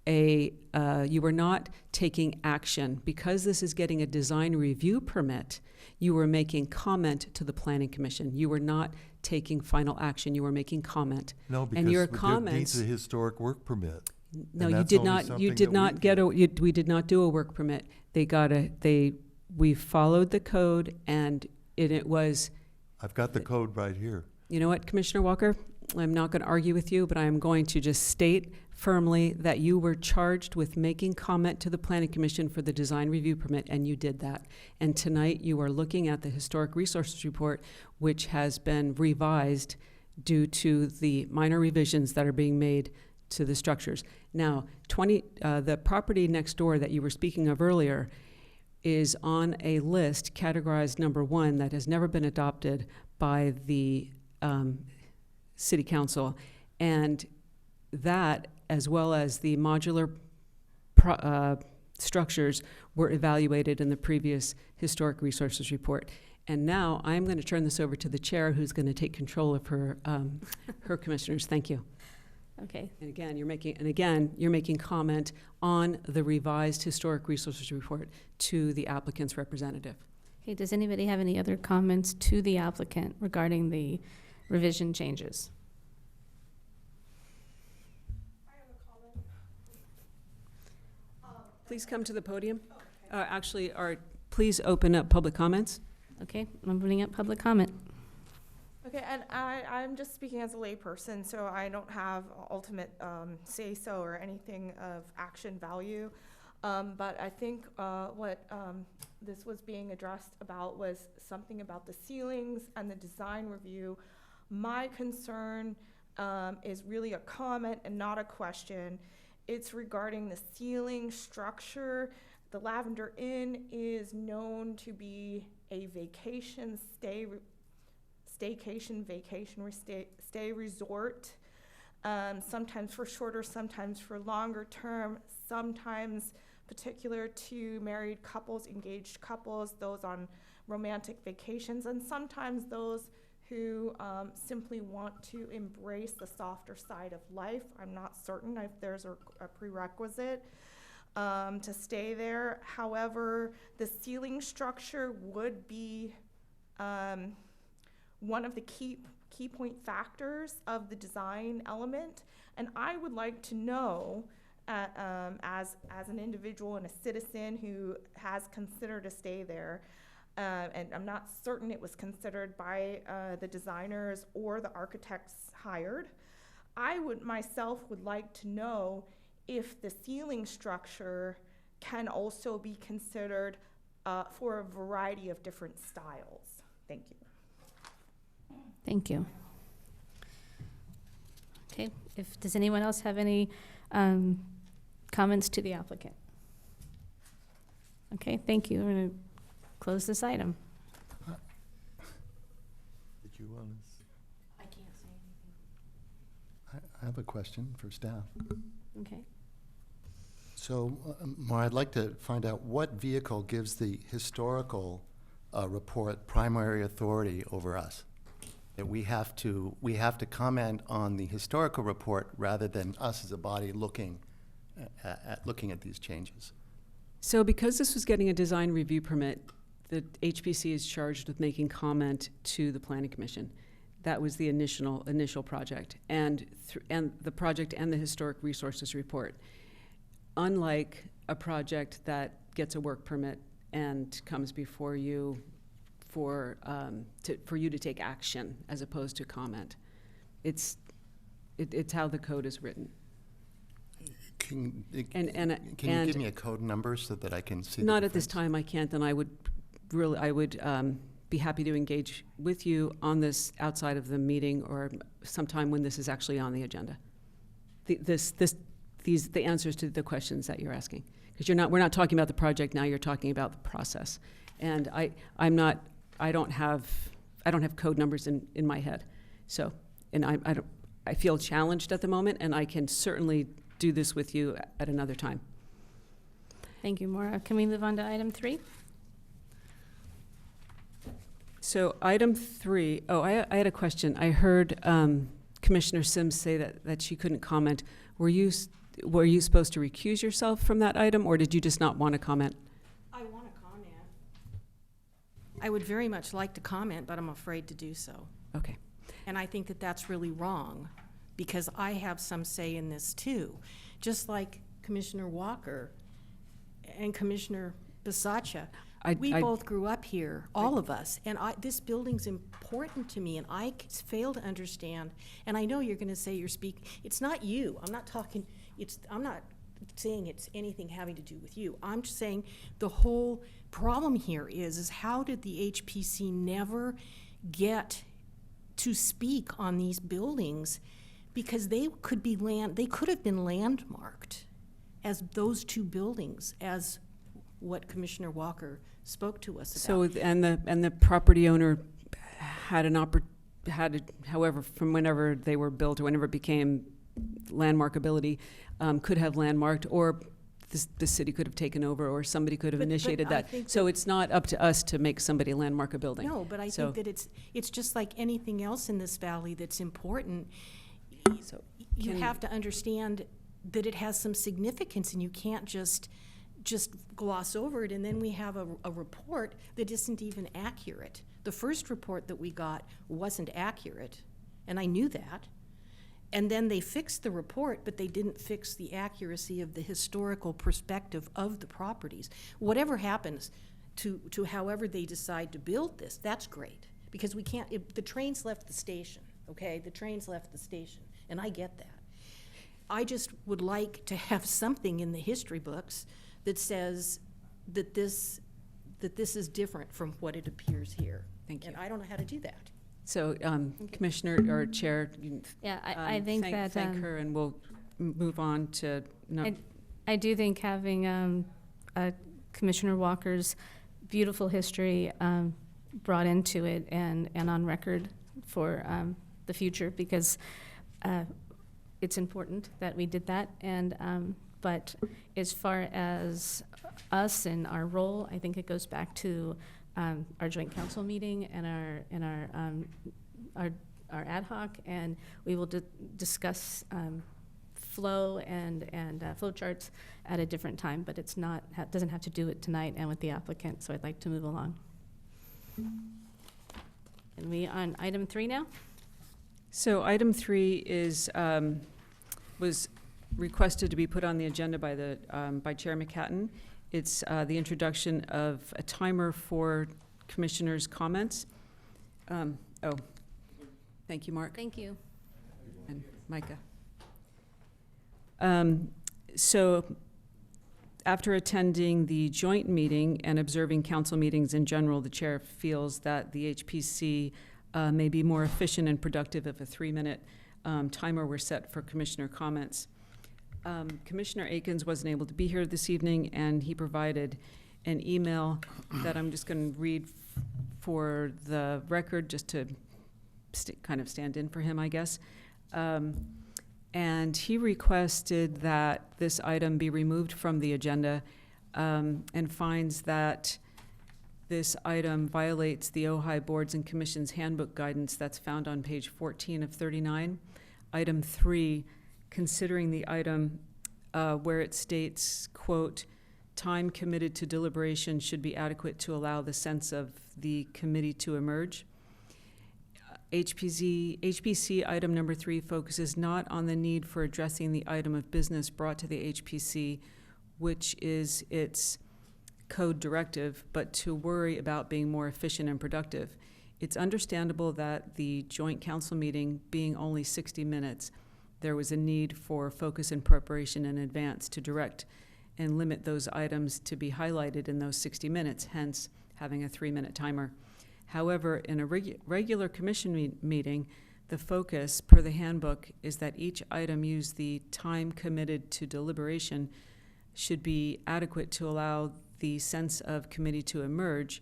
G: you were not taking action. Because this is getting a design review permit, you were making comment to the Planning Commission. You were not taking final action, you were making comment.
I: No,
G: And your
I: because it
G: comments.
I: needs a historic work permit.
G: No,
I: And
G: you
I: that's
G: did
I: only
G: not, you
I: something
G: did
I: that
G: not
I: we
G: get
I: did.
G: we did not do a work permit. We followed the code, and it was,
I: I've got the code right here.
G: you know what, Commissioner Walker? I'm not going to argue with you, but I am going to just state firmly that you were charged with making comment to the Planning Commission for the design review permit, and you did that. And tonight, you are looking at the Historic Resources Report, which has been revised due to the minor revisions that are being made to the structures. Now, the property next door that you were speaking of earlier is on a list categorized number 1 that has never been adopted by the City Council, and that, as well as the modular structures, were evaluated in the previous Historic Resources Report. And now I'm going to turn this over to the chair, who's going to take control of her her commissioners. Thank you.
B: Okay.
G: And again, you're making comment on the revised Historic Resources Report to the applicant's representative.
B: Okay, does anybody have any other comments to the applicant regarding the revision changes?
F: I have a comment.
G: Please come to the podium. Please open up public comments.
B: Okay, I'm opening up public comment.
F: Okay, and I'm just speaking as a layperson, so I don't have ultimate say-so or anything of action value. But I think what this was being addressed about was something about the ceilings and the design review. My concern is really a comment and not a question. It's regarding the ceiling structure. The Lavender Inn is known to be a vacation stay resort, sometimes for shorter, sometimes for longer term, sometimes particular to married couples, engaged couples, those on romantic vacations, and sometimes those who simply want to embrace the softer side of life. I'm not certain if there's a prerequisite to stay there. However, the ceiling structure would be one of the key point factors of the design element, and I would like to know, as an individual and a citizen who has considered a stay there, and I'm not certain it was considered by the designers or the architects hired, I would like to know if the ceiling structure can also be considered for a variety of different styles. Thank you.
B: Thank you. Okay, does anyone else have any comments to the applicant? Okay, thank you. We're going to close this item.
D: Did you want to?
B: I can't say anything.
D: I have a question for staff.
B: Okay.
D: So, Maura, I'd like to find out what vehicle gives the historical report primary authority over us? That we have to comment on the historical report rather than us as a body looking at these changes.
G: So because this was getting a design review permit, the HPC is charged with making comment to the Planning Commission. That was the initial project, and the project and the Historic Resources Report. Unlike a project that gets a work permit and comes before you for you to take action as opposed to comment. It's how the code is written.
D: Can you
G: And
D: give me a code number so that I can see?
G: not at this time, I can't, and I would be happy to engage with you on this outside of the meeting or sometime when this is actually on the agenda. This the answers to the questions that you're asking. Because we're not talking about the project now, you're talking about the process. And I don't have code numbers in my head. So, and I feel challenged at the moment, and I can certainly do this with you at another time.
B: Thank you, Maura. Can we move on to item 3?
G: So item 3, I had a question. I heard Commissioner Sims say that she couldn't comment. Were you supposed to recuse yourself from that item, or did you just not want to comment?
H: I want to comment. I would very much like to comment, but I'm afraid to do so.
G: Okay.
H: And I think that that's really wrong, because I have some say in this too. Just like Commissioner Walker and Commissioner Bisaccia, we both grew up here, all of us, and this building's important to me, and I fail to understand, and I know you're gonna say you're speaking, it's not you, I'm not saying it's anything having to do with you. I'm just saying the whole problem here is how did the HPC never get to speak on these buildings, because they could have been landmarked as those two buildings, as what Commissioner Walker spoke to us about.
G: So, and the property owner however, from whenever they were built or whenever it became landmarkability, could have landmarked, or the city could have taken over, or somebody could have initiated that. So it's not up to us to make somebody landmark a building.
H: No, but I think that it's just like anything else in this valley that's important.
G: So
H: you have to understand that it has some significance, and you can't just gloss over it. And then we have a report that isn't even accurate. The first report that we got wasn't accurate, and I knew that. And then they fixed the report, but they didn't fix the accuracy of the historical perspective of the properties. Whatever happens to however they decide to build this, that's great, because we can't, the train's left the station, okay? The train's left the station, and I get that. I just would like to have something in the history books that says that this is different from what it appears here.
G: Thank you.
H: And I don't know how to do that.
G: So, Commissioner or Chair,
B: Yeah, I think that
G: thank her, and we'll move on to.
B: I do think having Commissioner Walker's beautiful history brought into it and on record for the future, because it's important that we did that. And but as far as us and our role, I think it goes back to our joint council meeting and our ad hoc, and we will discuss flow and flow charts at a different time, but it's not doesn't have to do it tonight and with the applicant. So I'd like to move along. And we on item 3 now.
G: So item 3 is was requested to be put on the agenda by Chair McHatton. It's the introduction of a timer for commissioners' comments. Thank you, Mark.
B: Thank you.
G: And Micah. So after attending the joint meeting and observing council meetings in general, the chair feels that the HPC may be more efficient and productive if a 3-minute timer were set for commissioner comments. Commissioner Akins wasn't able to be here this evening, and he provided an email that I'm just going to read for the record, just to kind of stand in for him, I guess. And he requested that this item be removed from the agenda, and finds that this item violates the Ojai Boards and Commissions Handbook guidance that's found on page 14 of 39. Item 3, considering the item where it states, quote, time committed to deliberation should be adequate to allow the sense of the committee to emerge. HPC item number 3 focuses not on the need for addressing the item of business brought to the HPC, which is its code directive, but to worry about being more efficient and productive. It's understandable that the joint council meeting being only 60 minutes, there was a need for focus and preparation in advance to direct and limit those items to be highlighted in those 60 minutes, hence having a 3-minute timer. However, in a regular commission meeting, The focus, per the handbook, is that each item use the time committed to deliberation should be adequate to allow the sense of committee to emerge,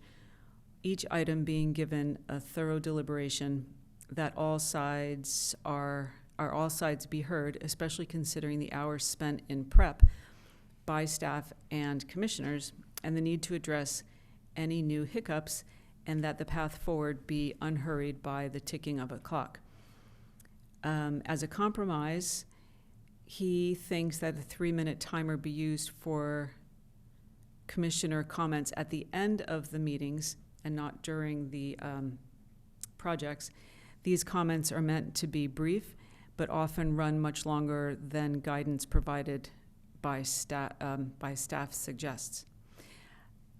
G: each item being given a thorough deliberation, that all sides all sides be heard, especially considering the hours spent in prep by staff and commissioners, and the need to address any new hiccups, and that the path forward be unhurried by the ticking of a clock. As a compromise, he thinks that a 3-minute timer be used for commissioner comments at the end of the meetings and not during the projects. These comments are meant to be brief, but often run much longer than guidance provided by staff suggests.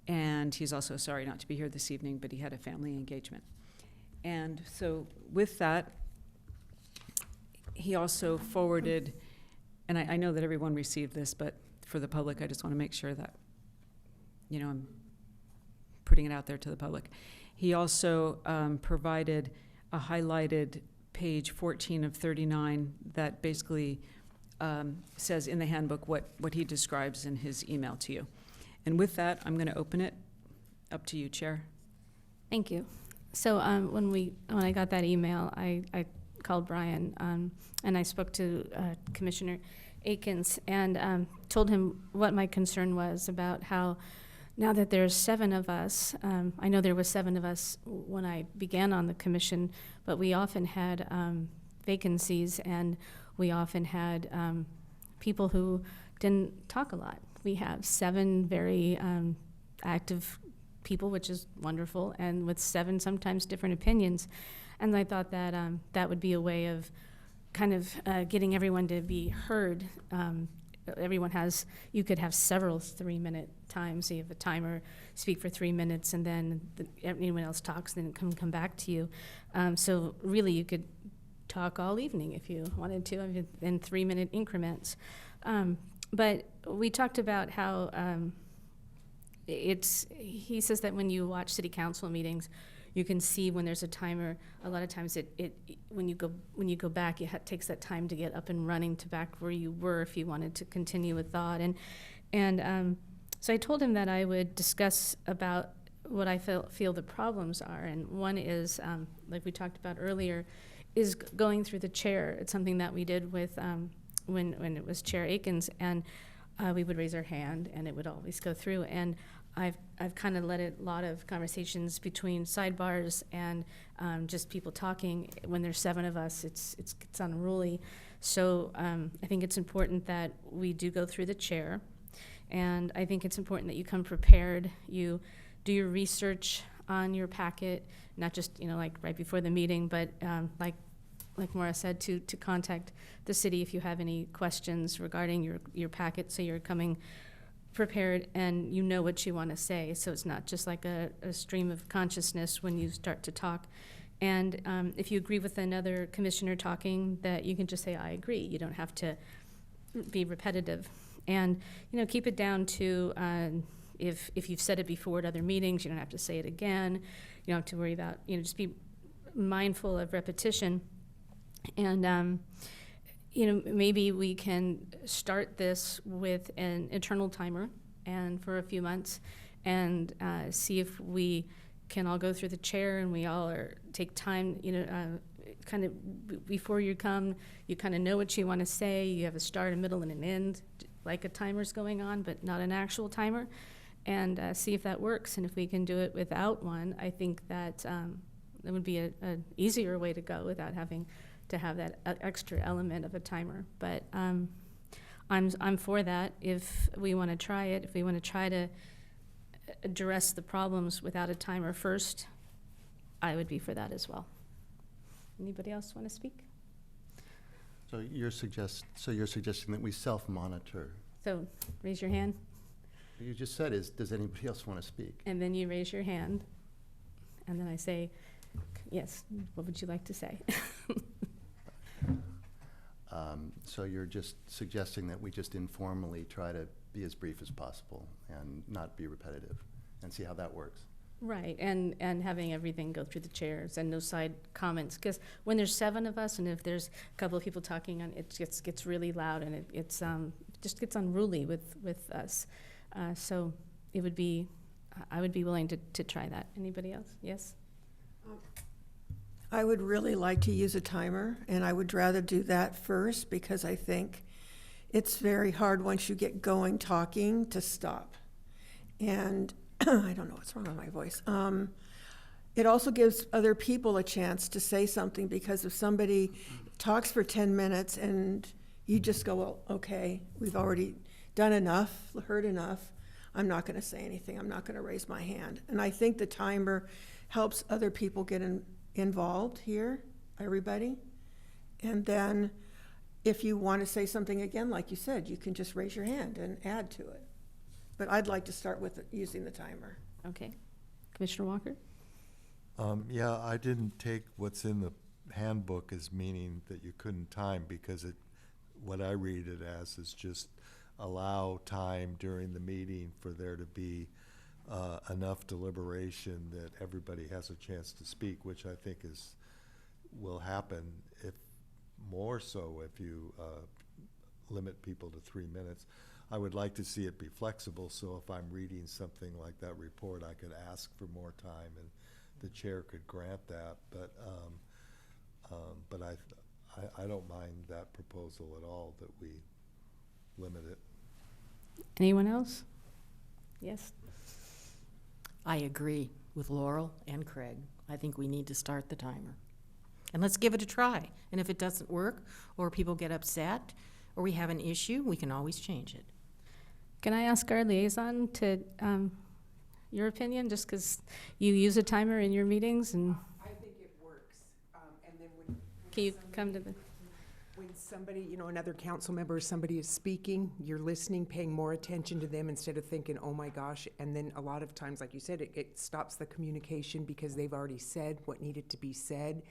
G: And he's also sorry not to be here this evening, but he had a family engagement. And so with that, he also forwarded, and I know that everyone received this, but for the public, I just want to make sure that, you know, I'm putting it out there to the public. He also provided a highlighted page 14 of 39 that basically says in the handbook what he describes in his email to you. And with that, I'm going to open it up to you, Chair.
B: Thank you. So when I got that email, I called Brian and I spoke to Commissioner Akins and told him what my concern was about how now that there's 7 of us, I know there was 7 of us when I began on the commission, but we often had vacancies and we often had people who didn't talk a lot. We have 7 very active people, which is wonderful, and with 7 sometimes different opinions. And I thought that that would be a way of kind of getting everyone to be heard. You could have several 3-minute times. So you have a timer, speak for 3 minutes, and then anyone else talks, then it can come back to you. So really you could talk all evening if you wanted to, in 3-minute increments. But we talked about how he says that when you watch city council meetings, you can see when there's a timer. A lot of times, when you go back, it takes that time to get up and running to back where you were if you wanted to continue a thought. And so I told him that I would discuss about what I feel the problems are. And one is, like we talked about earlier, is going through the chair. It's something that we did with when it was Chair Akins, and we would raise our hand, and it would always go through. And I've kind of let a lot of conversations between sidebars and just people talking. When there's 7 of us, it's unruly. So I think it's important that we do go through the chair, and I think it's important that you come prepared. You do your research on your packet, not just like right before the meeting, but like Maura said, to contact the city if you have any questions regarding your packet, so you're coming prepared and you know what you want to say, so it's not just like a stream of consciousness when you start to talk. And if you agree with another commissioner talking, that you can just say, I agree. You don't have to be repetitive. And keep it down to if you've said it before at other meetings, you don't have to say it again. You don't have to worry about, just be mindful of repetition. And maybe we can start this with an internal timer and for a few months and see if we can all go through the chair and we all take time, kind of before you come, you kind of know what you want to say. You have a start, a middle, and an end, like a timer's going on, but not an actual timer, and see if that works. And if we can do it without one, I think that it would be an easier way to go without having to have that extra element of a timer. But I'm for that if we want to try it. If we want to try to address the problems without a timer first, I would be for that as well. Anybody else want to speak?
D: So you're suggesting that we self-monitor.
B: So raise your hand.
D: What you just said is, does anybody else want to speak?
B: And then you raise your hand. And then I say, yes, what would you like to say?
D: So you're just suggesting that we just informally try to be as brief as possible and not be repetitive and see how that works.
B: Right, and having everything go through the chairs and no side comments, because when there's 7 of us, and if there's a couple of people talking, on it gets really loud, and it just gets unruly with us. So it would be, I would be willing to try that. Anybody else? Yes?
K: I would really like to use a timer, and I would rather do that first, because I think it's very hard once you get going talking to stop. And I don't know what's wrong with my voice. It also gives other people a chance to say something, because if somebody talks for 10 minutes and you just go, well, okay, we've already done enough, heard enough, I'm not going to say anything, I'm not going to raise my hand. And I think the timer helps other people get involved here, everybody. And then if you want to say something again, like you said, you can just raise your hand and add to it. But I'd like to start with using the timer.
B: Okay. Commissioner Walker?
I: Yeah, I didn't take what's in the handbook as meaning that you couldn't time, because what I read it as is just allow time during the meeting for there to be enough deliberation that everybody has a chance to speak, which I think will happen if you limit people to 3 minutes. I would like to see it be flexible, so if I'm reading something like that report, I could ask for more time and the chair could grant that. But I don't mind that proposal at all, that we limit it.
B: Anyone else? Yes?
H: I agree with Laurel and Craig. I think we need to start the timer. And let's give it a try. And if it doesn't work, or people get upset, or we have an issue, we can always change it.
B: Can I ask our liaison to, your opinion, just because you use a timer in your meetings? And
L: I think it works. And then when
B: can you come to the...
L: When somebody, another council member or somebody is speaking, you're listening, paying more attention to them instead of thinking, oh my gosh. And then a lot of times, like you said, it stops the communication because they've already said what needed to be said.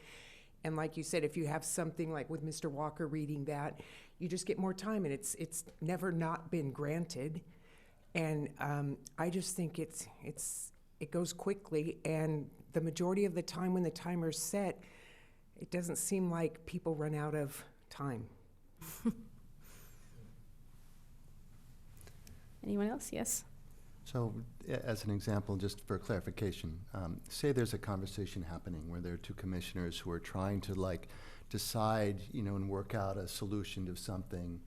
L: And like you said, if you have something like with Mr. Walker reading that, you just get more time, and it's never not been granted. And I just think it goes quickly, and the majority of the time when the timer's set, it doesn't seem like people run out of time.
B: Anyone else? Yes?
D: So, as an example, just for clarification, say there's a conversation happening where there are 2 commissioners who are trying to decide, and work out a solution to something,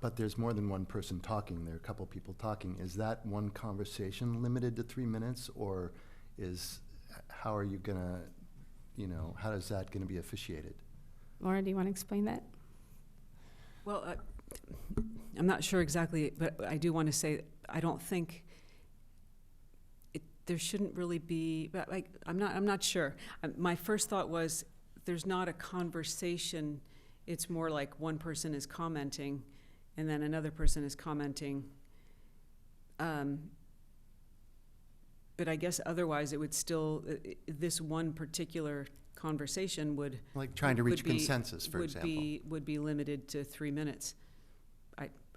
D: but there's more than one person talking. There are a couple people talking. Is that one conversation limited to 3 minutes, or how are you gonna, how is that gonna be officiated?
B: Laura, do you want to explain that?
G: Well, I'm not sure exactly, but I do want to say I don't think there shouldn't really be. But I'm not sure. My first thought was there's not a conversation. It's more like one person is commenting, and then another person is commenting. But I guess otherwise it would still this one particular conversation would
D: trying to reach consensus, for example,
G: would be limited to 3 minutes.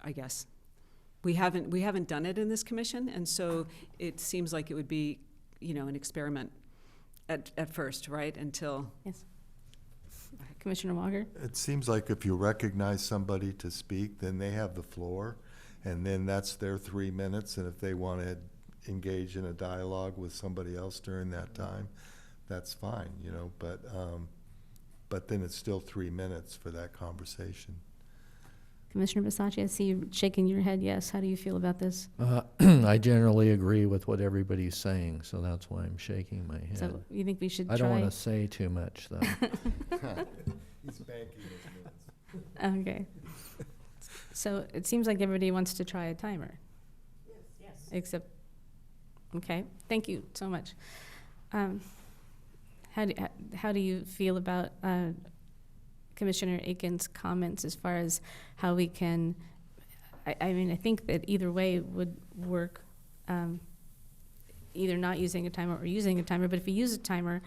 G: I guess we haven't done it in this commission, and so it seems like it would be an experiment at first, right? Until
B: yes. Commissioner Walker.
I: It seems like if you recognize somebody to speak, then they have the floor, and then that's their 3 minutes. And if they want to engage in a dialogue with somebody else during that time, that's fine, but then it's still 3 minutes for that conversation.
B: Commissioner Bisaccia, I see you shaking your head yes. How do you feel about this?
C: I generally agree with what everybody's saying, so that's why I'm shaking my head.
B: So you think we should try?
C: I don't want to say too much, though.
I: He's banking his minutes.
B: Okay. So it seems like everybody wants to try a timer.
H: Yes.
B: Except, okay, thank you so much. How do you feel about Commissioner Aiken's comments as far as how we can, I think that either way would work, either not using a timer or using a timer, but if you use a timer,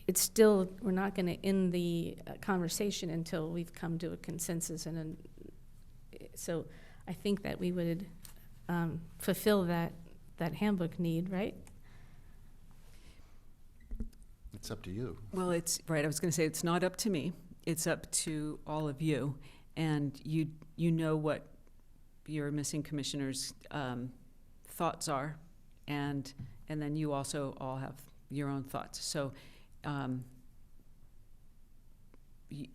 B: it's still, we're not going to end the conversation until we've come to a consensus. So I think that we would fulfill that handbook need, right?
D: It's up to you.
G: Well, it's, right, I was gonna say, it's not up to me, it's up to all of you, and you know what your missing commissioners' thoughts are, and then you also all have your own thoughts, so, you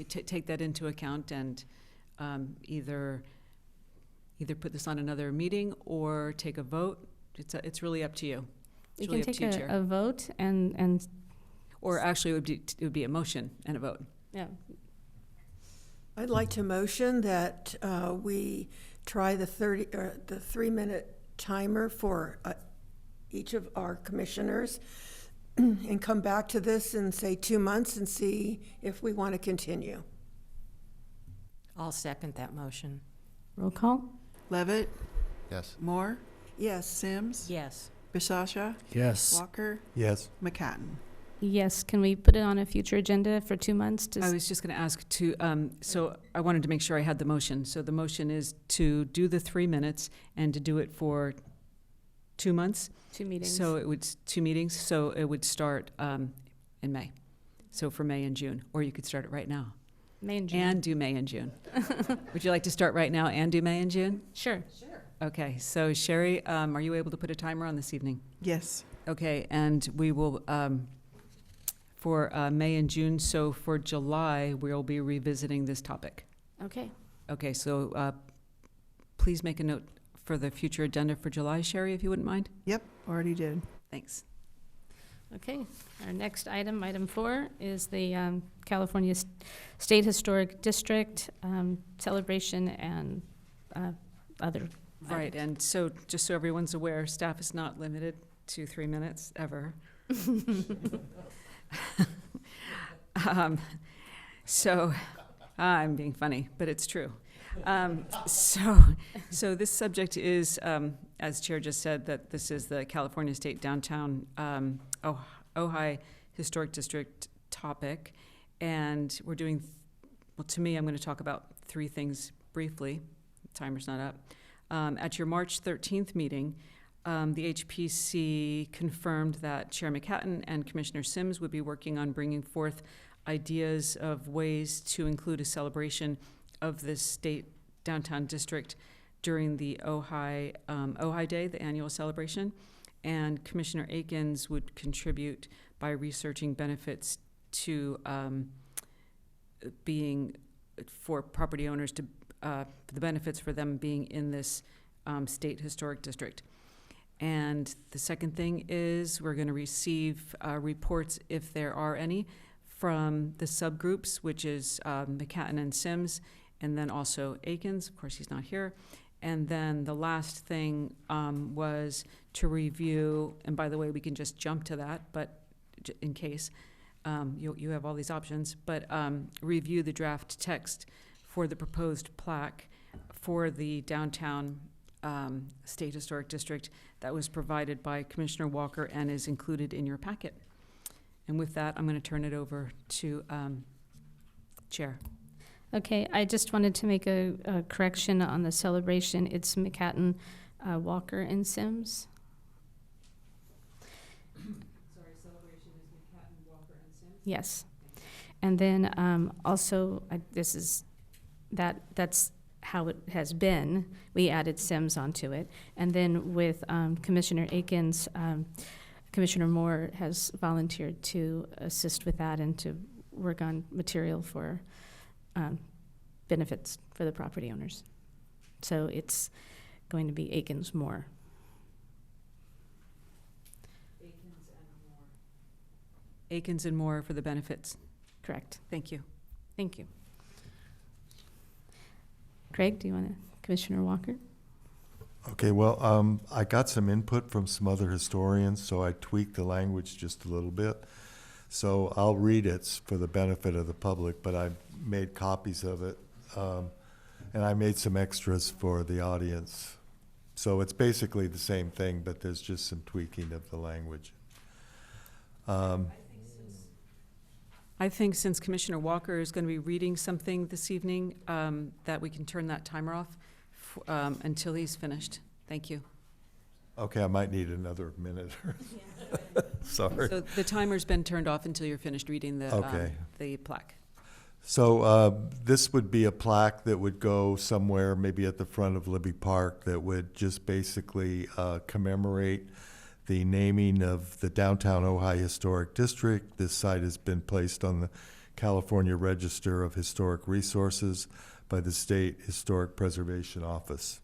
G: take that into account and, either put this on another meeting or take a vote. It's really up to you. It's
B: You
G: really
B: can
G: up to you,
B: take
G: Chair.
B: a vote and,
G: Or actually, it would be a motion and a vote.
B: yeah,
K: I'd like to motion that we try the 3-minute timer for each of our commissioners and come back to this in, say, 2 months and see if we want to continue.
H: I'll second that motion.
B: roll call?
E: Levitt,
D: Yes.
E: Moore,
K: Yes.
E: Sims,
H: Yes.
E: Bisaccia,
C: Yes.
E: Walker,
I: Yes.
E: McCatton.
B: Yes, can we put it on a future agenda for 2 months?
G: I was just going to ask to, so I wanted to make sure I had the motion. So the motion is to do the 3 minutes and to do it for 2 months.
B: 2 meetings.
G: So it would, 2 meetings, so it would start in May. So for May and June, or you could start it right now.
B: May and June.
G: And do May and June. Would you like to start right now and do May and June?
B: Sure.
G: Okay, so Sherry, are you able to put a timer on this evening?
E: Yes.
G: Okay, and we will, for May and June, so for July, we'll be revisiting this topic.
B: Okay.
G: Okay, so please make a note for the future agenda for July, Sherry, if you wouldn't mind.
E: Yep, already did.
G: Thanks.
B: Okay, our next item, item 4, is the California State Historic District celebration and other
G: Right,
B: items.
G: and so, just so everyone's aware, staff is not limited to 3 minutes, ever. So, I'm being funny, but it's true. So this subject is, as Chair just said, that this is the California State Downtown Ojai Historic District topic, and we're doing, well, to me, I'm going to talk about 3 things briefly. Timer's not up. At your March 13th meeting, the HPC confirmed that Chair McCatton and Commissioner Sims would be working on bringing forth ideas of ways to include a celebration of this state downtown district during the Ojai Day, the annual celebration. And Commissioner Akins would contribute by researching benefits to being for property owners to the benefits for them being in this state historic district. And the second thing is we're going to receive reports, if there are any, from the subgroups, which is McCatton and Sims, and then also Akins. Of course, he's not here. And then the last thing was to review, and by the way, we can just jump to that, but in case you have all these options, but review the draft text for the proposed plaque for the downtown State Historic District that was provided by Commissioner Walker and is included in your packet. And with that, I'm going to turn it over to Chair.
B: Okay, I just wanted to make a correction on the celebration. It's McCatton, Walker, and Sims.
G: Sorry, celebration is McCatton, Walker, and Sims?
B: Yes. And then also, that's how it has been. We added Sims onto it. And then with Commissioner Akins, Commissioner Moore has volunteered to assist with that and to work on material for benefits for the property owners. So it's going to be Akins Moore.
G: Akins and Moore for the benefits.
B: Correct.
G: Thank you.
B: Thank you. Craig, do you want to, Commissioner Walker?
I: Okay, well, I got some input from some other historians, so I tweaked the language just a little bit. So I'll read it for the benefit of the public, but I made copies of it, and I made some extras for the audience. So it's basically the same thing, but there's just some tweaking of the language.
G: I think since Commissioner Walker is going to be reading something this evening, that we can turn that timer off until he's finished. Thank you.
I: Okay, I might need another minute. Sorry.
G: So the timer's been turned off until you're finished reading
I: Okay.
G: the plaque.
I: So this would be a plaque that would go somewhere, maybe at the front of Libby Park, that would just basically commemorate the naming of the downtown Ojai Historic District. This site has been placed on the California Register of Historic Resources by the State Historic Preservation Office.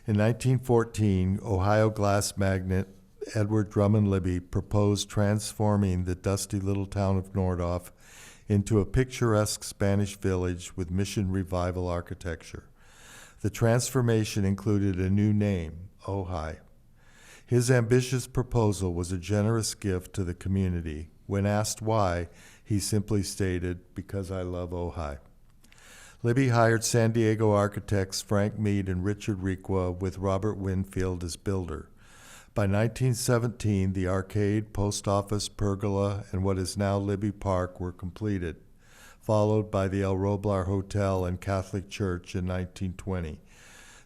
I: In 1914, Ohio glass magnate Edward Drummond Libby proposed transforming the dusty little town of Nordhoff into a picturesque Spanish village with Mission Revival architecture. The transformation included a new name, Ojai. His ambitious proposal was a generous gift to the community. When asked why, he simply stated, "Because I love Ojai." Libby hired San Diego architects Frank Mead and Richard Requa with Robert Winfield as builder. By 1917, the arcade, post office, pergola, and what is now Libby Park were completed, followed by the El Roblar Hotel and Catholic Church in 1920.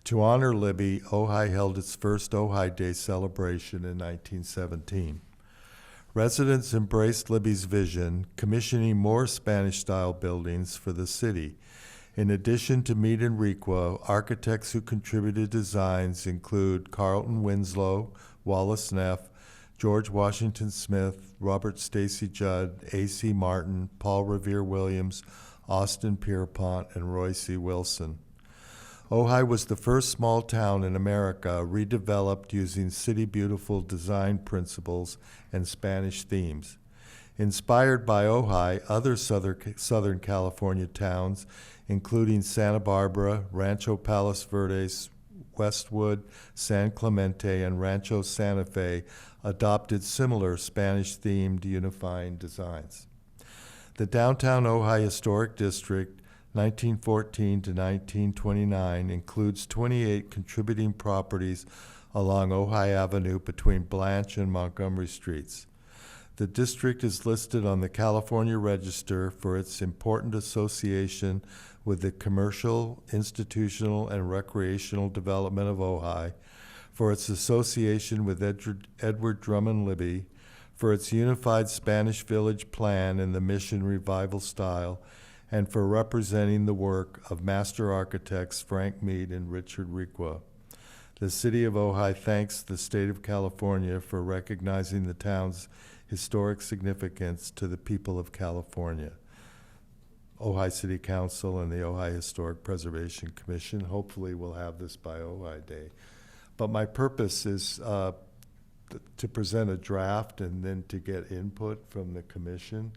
I: To honor Libby, Ojai held its first Ojai Day celebration in 1917. Residents embraced Libby's vision, commissioning more Spanish-style buildings for the city. In addition to Mead and Requa, architects who contributed designs include Carlton Winslow, Wallace Neff, George Washington Smith, Robert Stacy Judd, A.C. Martin, Paul Revere Williams, Austin Pierpont, and Roy C. Wilson. Ojai was the first small town in America redeveloped using City Beautiful design principles and Spanish themes. Inspired by Ojai, other Southern California towns, including Santa Barbara, Rancho Palos Verdes, Westwood, San Clemente, and Rancho Santa Fe, adopted similar Spanish-themed unifying designs. The downtown Ojai Historic District, 1914 to 1929, includes 28 contributing properties along Ojai Avenue between Blanche and Montgomery Streets. The district is listed on the California Register for its important association with the commercial, institutional, and recreational development of Ojai, for its association with Edward Drummond Libby, for its unified Spanish village plan in the Mission Revival style, and for representing the work of master architects Frank Mead and Richard Requa. The City of Ojai thanks the State of California for recognizing the town's historic significance to the people of California. Ojai City Council and the Ojai Historic Preservation Commission hopefully will have this by Ojai Day. But my purpose is to present a draft and then to get input from the commission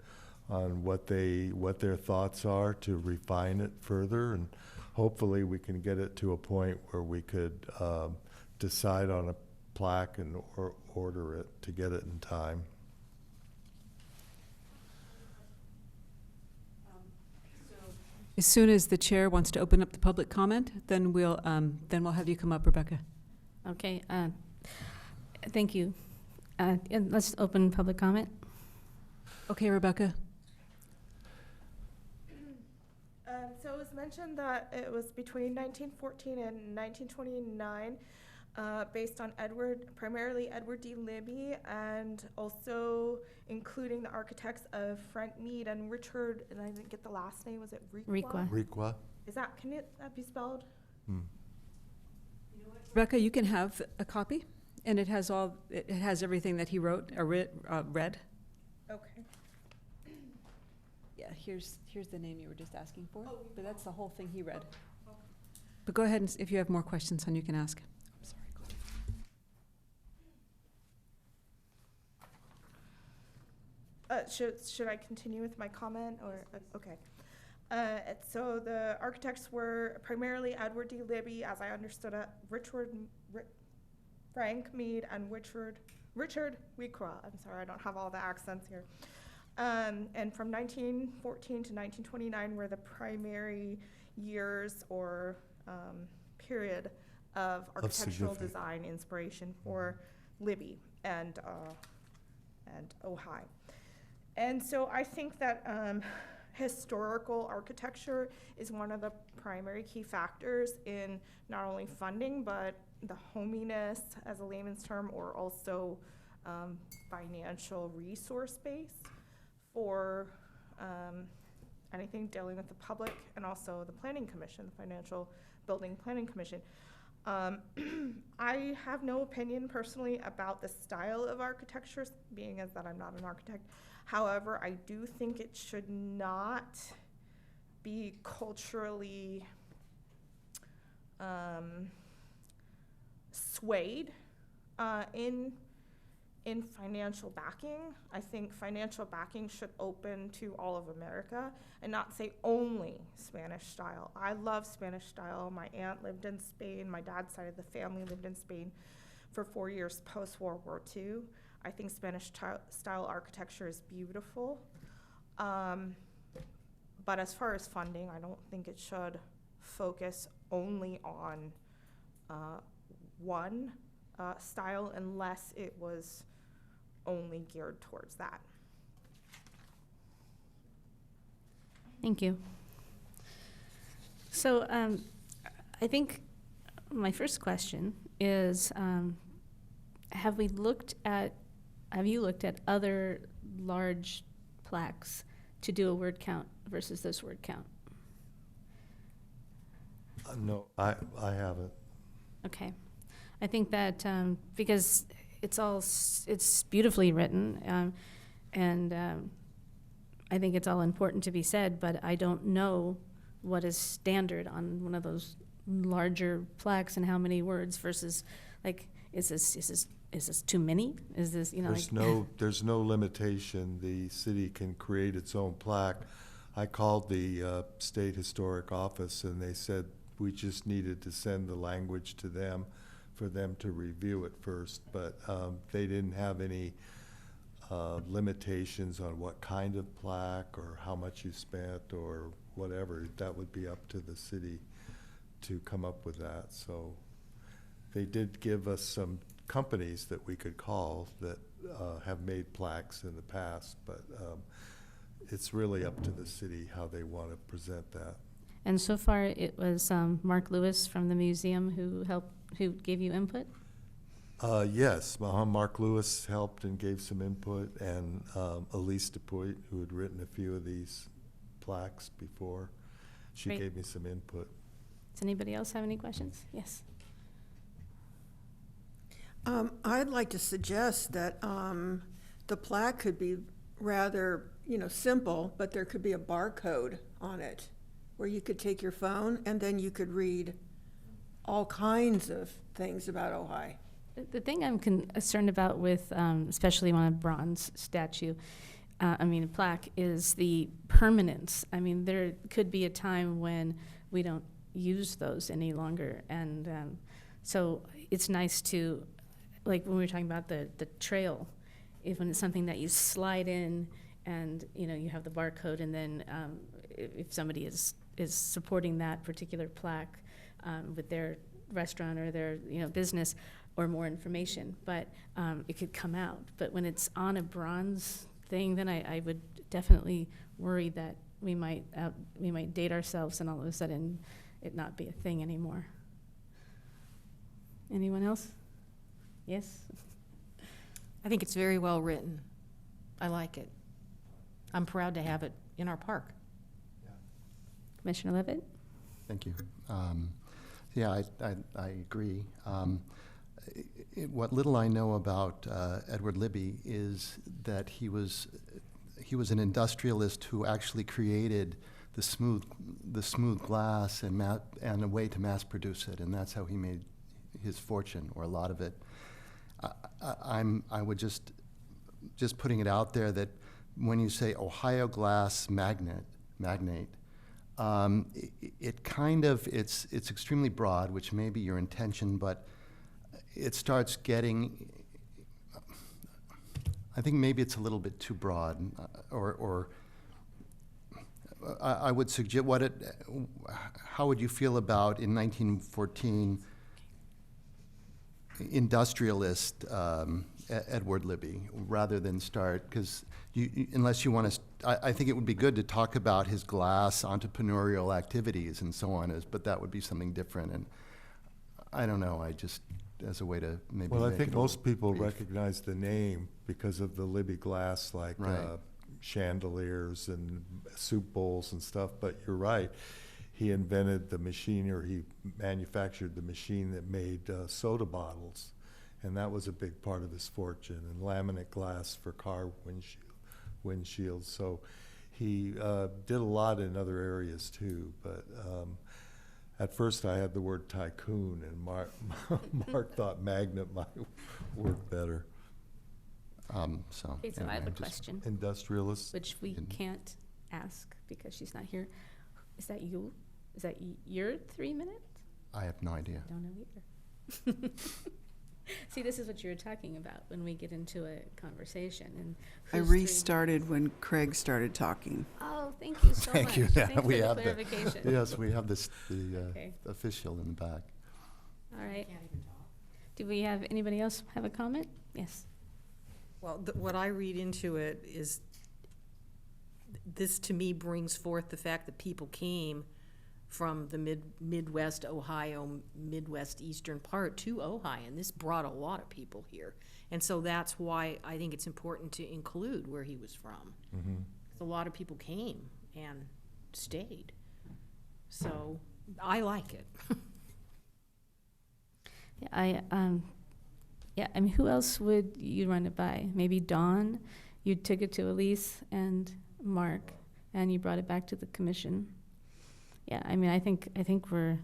I: on what their thoughts are, to refine it further, and hopefully we can get it to a point where we could decide on a plaque and order it to get it in time.
G: As soon as the chair wants to open up the public comment, then we'll have you come up, Rebecca.
B: Okay, thank you. And let's open public comment.
G: Okay, Rebecca.
F: So it was mentioned that it was between 1914 and 1929, based on primarily Edward D. Libby, and also including the architects of Frank Mead and Richard, and I didn't get the last name, was it Requa?
I: Requa?
F: Can that be spelled?
G: Rebecca, you can have a copy, and it has everything that he wrote or read.
F: Okay.
G: Yeah, here's the name you were just asking for, but that's the whole thing he read. But go ahead, and if you have more questions, then you can ask. I'm sorry. Go ahead.
F: Should I continue with my comment, or okay? So the architects were primarily Edward D. Libby, as I understood it, Frank Mead, and Richard Requa. I'm sorry, I don't have all the accents here. And from 1914 to 1929 were the primary years or period of architectural design inspiration for Libby and Ojai. And so I think that historical architecture is one of the primary key factors in not only funding, but the hominess, as a layman's term, or also financial resource base for anything dealing with the public, and also the planning commission, the financial building planning commission. I have no opinion personally about the style of architecture, being as that I'm not an architect. However, I do think it should not be culturally swayed in financial backing. I think financial backing should open to all of America and not say only Spanish style. I love Spanish style. My aunt lived in Spain. My dad's side of the family lived in Spain for 4 years post-World War II. I think Spanish style architecture is beautiful. But as far as funding, I don't think it should focus only on one style unless it was only geared towards that.
B: Thank you. So I think my first question is, have you looked at other large plaques to do a word count versus this word count?
I: No, I haven't.
B: Okay. I think that because it's beautifully written, and I think it's all important to be said, but I don't know what is standard on one of those larger plaques and how many words versus, like, is this too many? Is this,
I: There's no limitation. The city can create its own plaque. I called the State Historic Office, and they said we just needed to send the language to them for them to review it first, but they didn't have any limitations on what kind of plaque or how much you spent or whatever. That would be up to the city to come up with that. So they did give us some companies that we could call that have made plaques in the past, but it's really up to the city how they want to present that.
B: And so far, it was Mark Lewis from the museum who gave you input?
I: Yes, Mark Lewis helped and gave some input, and Elise DePuy, who had written a few of these plaques before, she
B: Great.
I: gave me some input.
B: Does anybody else have any questions? Yes.
K: I'd like to suggest that the plaque could be rather, simple, but there could be a barcode on it where you could take your phone and then you could read all kinds of things about Ojai.
B: The thing I'm concerned about with, especially on a bronze statue, a plaque, is the permanence. There could be a time when we don't use those any longer, and so it's nice to, like when we were talking about the trail, when it's something that you slide in, and you have the barcode, and then if somebody is supporting that particular plaque with their restaurant or their business or more information, but it could come out. But when it's on a bronze thing, then I would definitely worry that we might date ourselves and all of a sudden it not be a thing anymore. Anyone else? Yes?
H: I think it's very well written. I like it. I'm proud to have it in our park.
B: Commissioner Levitt?
D: Thank you. Yeah, I agree. What little I know about Edward Libby is that he was an industrialist who actually created the smooth glass and a way to mass produce it, and that's how he made his fortune, or a lot of it. I would just putting it out there that when you say Ohio glass magnate, it kind of, it's extremely broad, which may be your intention, but it starts getting, I think maybe it's a little bit too broad, or I would suggest how would you feel about in 1914 industrialist Edward Libby, rather than start, because unless you want to, I think it would be good to talk about his glass entrepreneurial activities and so on, but that would be something different. And I don't know, I just, as a way to maybe
I: Well, I
D: make
I: think
D: it a
I: most
D: little
I: people
D: brief.
I: recognize the name because of the Libby glass, like
D: Right.
I: chandeliers and soup bowls and stuff, but you're right. He invented the machine, or he manufactured the machine that made soda bottles, and that was a big part of his fortune, and laminate glass for car windshields. So he did a lot in other areas too, but at first I had the word tycoon, and Mark thought magnet might work better.
D: So.
B: Okay, so
D: anyway,
B: I have a
D: just-
B: question,
I: Industrialist.
B: which we can't ask because she's not here. Is that you? Is that your 3 minutes?
D: I have no idea.
B: I don't know either. See, this is what you were talking about when we get into a conversation. And
E: I
B: who's three-
E: restarted when Craig started talking.
B: Oh, thank you so
D: Thank
B: much.
D: you. Yeah,
B: Thanks
D: we
B: for the
D: have the-
B: clarification.
D: Yes, we have this, the
B: Okay.
D: official in the back.
B: All right. Do we have, anybody else have a comment? Yes.
H: Well, what I read into it is, this to me brings forth the fact that people came from the Midwest Ohio, Midwest eastern part to Ojai, and this brought a lot of people here. And so that's why I think it's important to include where he was from.
I: Mm-hmm.
H: A lot of people came and stayed. So I like it.
B: Yeah, I mean, who else would you run it by? Maybe Dawn? You took it to Elise and Mark, and you brought it back to the commission. Yeah, I mean, I think we're.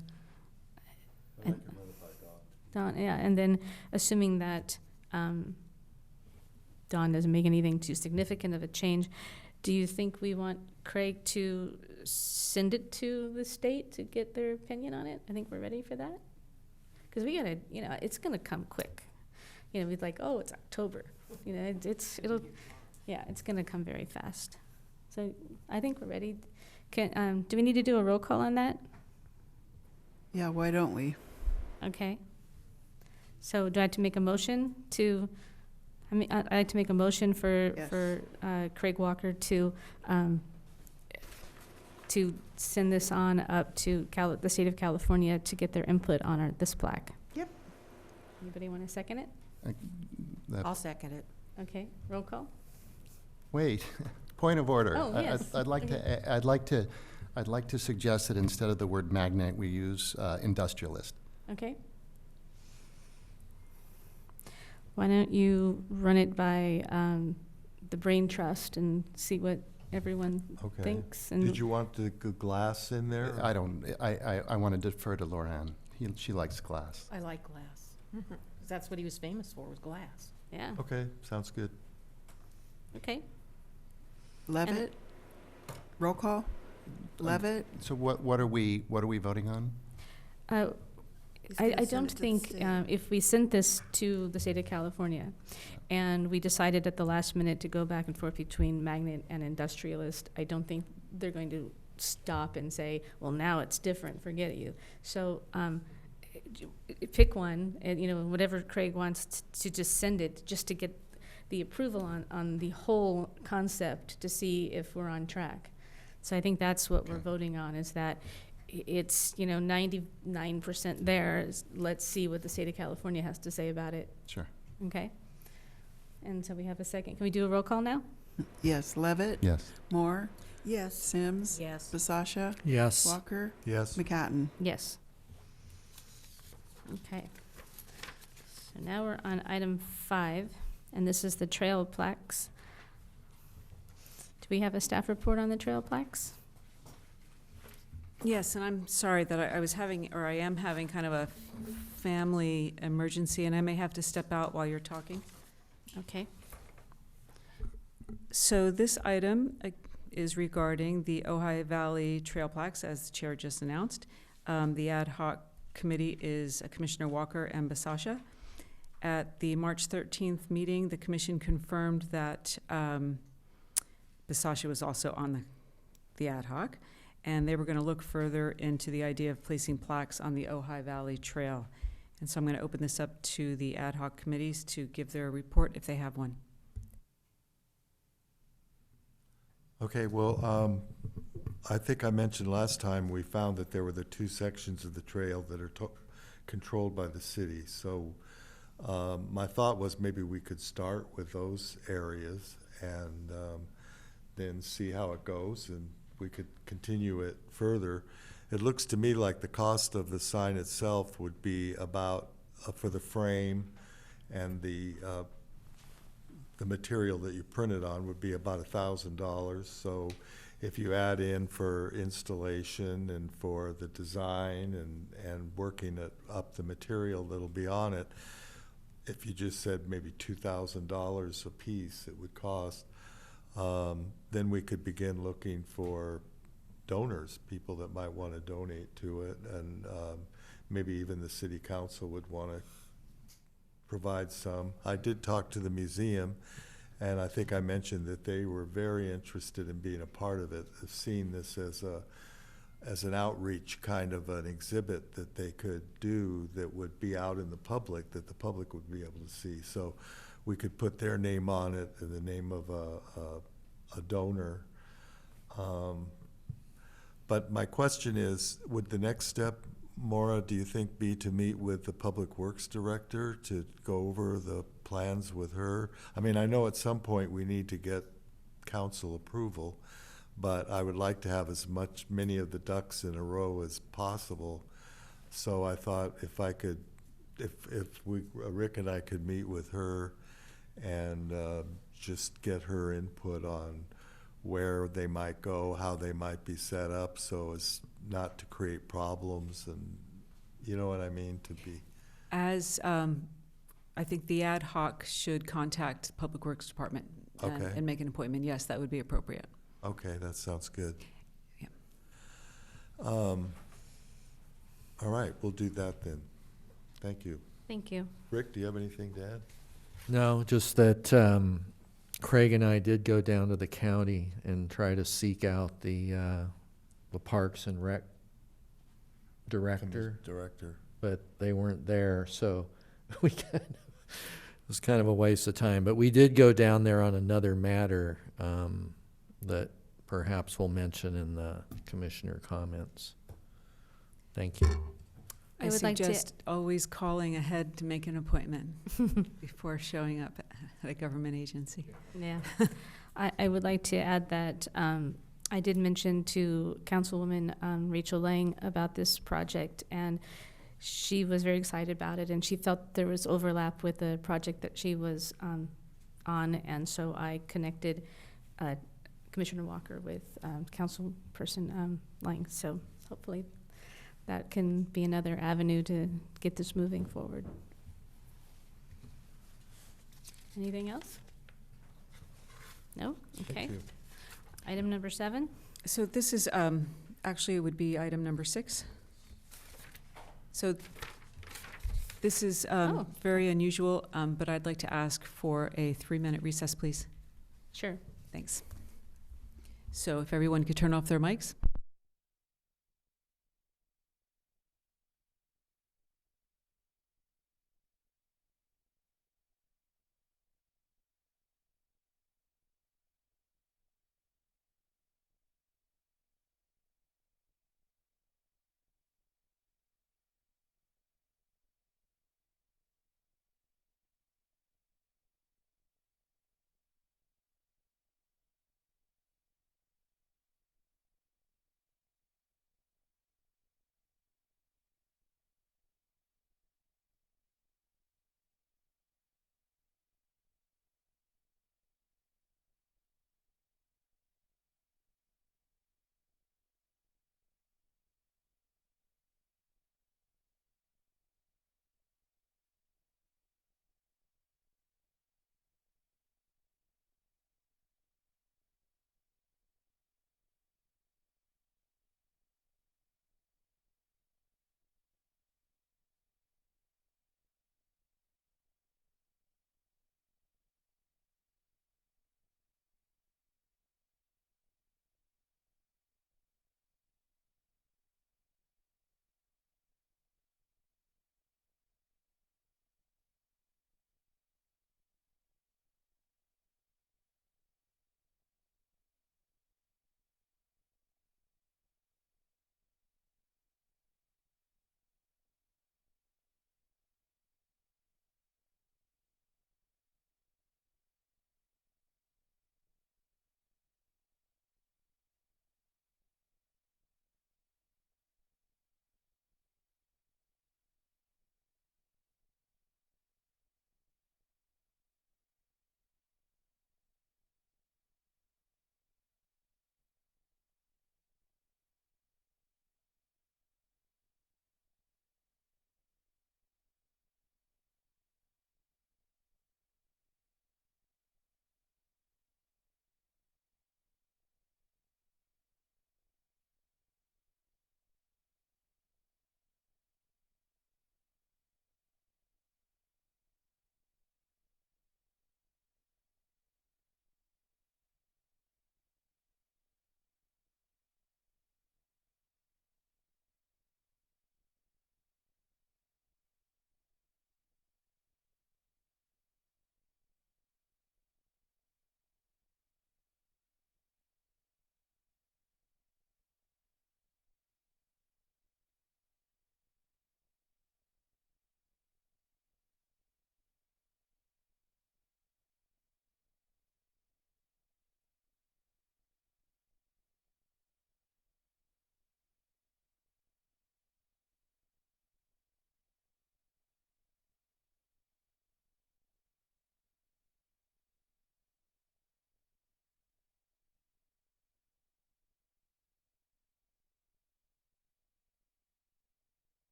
B: Dawn, yeah, and then assuming that Dawn doesn't make anything too significant of a change, do you think we want Craig to send it to the state to get their opinion on it? I think we're ready for that. Because we gotta, it's gonna come quick. We're like, oh, it's October. It's gonna come very fast. So I think we're ready. Do we need to do a roll call on that?
E: Yeah, why don't we?
B: Okay. So do I have to make a motion to, I have to make a motion for,
E: Yes.
B: Craig Walker to send this on up to the state of California to get their input on this plaque?
E: Yep.
B: Anybody want to second it?
H: I'll second it.
B: Okay, roll call?
D: Wait, point of order.
B: Oh, yes.
D: I'd like to suggest that instead of the word magnet, we use industrialist.
B: Okay. Why don't you run it by the Brain Trust and see what everyone
I: Okay.
B: thinks? And
I: Did you want the glass in there?
D: I want to defer to Lorraine. She likes glass.
H: I like glass. That's what he was famous for, was glass.
B: Yeah,
I: Okay, sounds good.
B: okay.
E: Levitt? Roll call? Levitt?
D: So what are we voting on?
B: I don't think if we sent this to the state of California and we decided at the last minute to go back and forth between magnet and industrialist, I don't think they're going to stop and say, well, now it's different, forget you. So pick one, and whatever Craig wants to just send it, just to get the approval on the whole concept to see if we're on track. So I think that's what we're voting on, is that it's 99% there. Let's see what the state of California has to say about it.
D: Sure.
B: Okay. And so we have a second. Can we do a roll call now?
E: Yes. Levitt?
D: Yes.
E: Moore?
K: Yes.
E: Sims?
H: Yes.
E: Basasha?
C: Yes.
E: Walker?
I: Yes.
E: McCatton?
B: Yes. Okay. So now we're on item 5, and this is the trail plaques. Do we have a staff report on the trail plaques?
G: Yes, and I'm sorry that I was having, or I am having kind of a family emergency, and I may have to step out while you're talking.
B: Okay.
G: So this item is regarding the Ojai Valley Trail plaques, as the chair just announced. The ad hoc committee is Commissioner Walker and Basasha. At the March 13th meeting, the commission confirmed that Basasha was also on the ad hoc, and they were going to look further into the idea of placing plaques on the Ojai Valley Trail. And so I'm going to open this up to the ad hoc committees to give their report if they have one.
I: Okay, well, I think I mentioned last time, we found that there were the two sections of the trail that are controlled by the city. So my thought was maybe we could start with those areas and then see how it goes, and we could continue it further. It looks to me like the cost of the sign itself would be about, for the frame and the material that you printed on would be about $1,000. So if you add in for installation and for the design and working it up the material that'll be on it, if you just said maybe $2,000 a piece it would cost, then we could begin looking for donors, people that might want to donate to it, and maybe even the city council would want to provide some. I did talk to the museum, and I think I mentioned that they were very interested in being a part of it, of seeing this as an outreach kind of an exhibit that they could do that would be out in the public, that the public would be able to see. So we could put their name on it and the name of a donor. But my question is, would the next step, Maura, do you think, be to meet with the Public Works Director to go over the plans with her? I mean, I know at some point we need to get council approval, but I would like to have many of the ducks in a row as possible. So I thought if I could, Rick and I could meet with her and just get her input on where they might go, how they might be set up, so as not to create problems, and you know what I mean, to be.
G: As I think the ad hoc should contact the Public Works Department and make an appointment. Yes, that would be appropriate.
I: Okay, that sounds good.
G: Yeah.
I: All right, we'll do that then. Thank you.
B: Thank you.
I: Rick, do you have anything to add?
C: No, just that Craig and I did go down to the county and try to seek out the Parks and Rec director, but they weren't there, so it was kind of a waste of time. But we did go down there on another matter that perhaps we'll mention in the commissioner comments. Thank you.
G: I
B: would like to-
G: suggest always calling ahead to make an appointment before showing up at a government agency.
B: Yeah. I would like to add that I did mention to Councilwoman Rachel Lang about this project, and she was very excited about it, and she felt there was overlap with the project that she was on, and so I connected Commissioner Walker with Councilperson Lang. So hopefully that can be another avenue to get this moving forward. Anything else? No? Okay.
I: Thank you.
B: Item number 7.
G: So this is, actually it would be item number 6. So this is very unusual, but I'd like to ask for a 3-minute recess, please.
B: Sure.
G: Thanks. So if everyone could turn off their mics.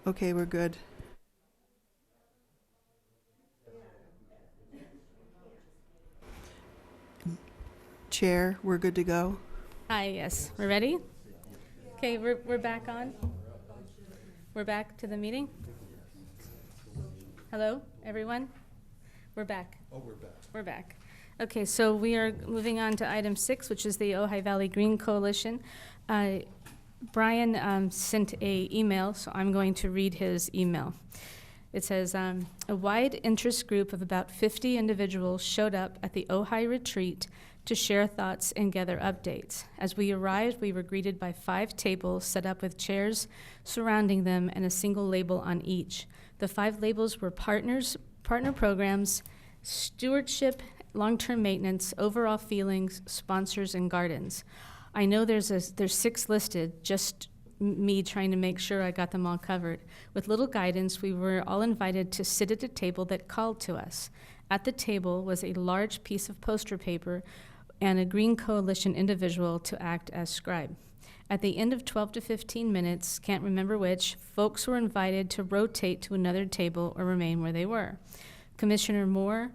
E: Okay, we're good. Chair, we're good to go.
B: Hi, yes, we're ready? Okay, we're back on. We're back to the meeting. Hello, everyone? We're back.
D: Oh, we're back.
B: We're back. Okay, so we are moving on to item 6, which is the Ojai Valley Green Coalition. Brian sent a email, so I'm going to read his email. It says, a wide interest group of about 50 individuals showed up at the Ojai retreat to share thoughts and gather updates. As we arrived, we were greeted by 5 tables set up with chairs surrounding them and a single label on each. The 5 labels were partner programs, stewardship, long-term maintenance, overall feelings, sponsors, and gardens. I know there's 6 listed, just me trying to make sure I got them all covered. With little guidance, we were all invited to sit at a table that called to us. At the table was a large piece of poster paper and a Green Coalition individual to act as scribe. At the end of 12 to 15 minutes, can't remember which, folks were invited to rotate to another table or remain where they were. Commissioner Moore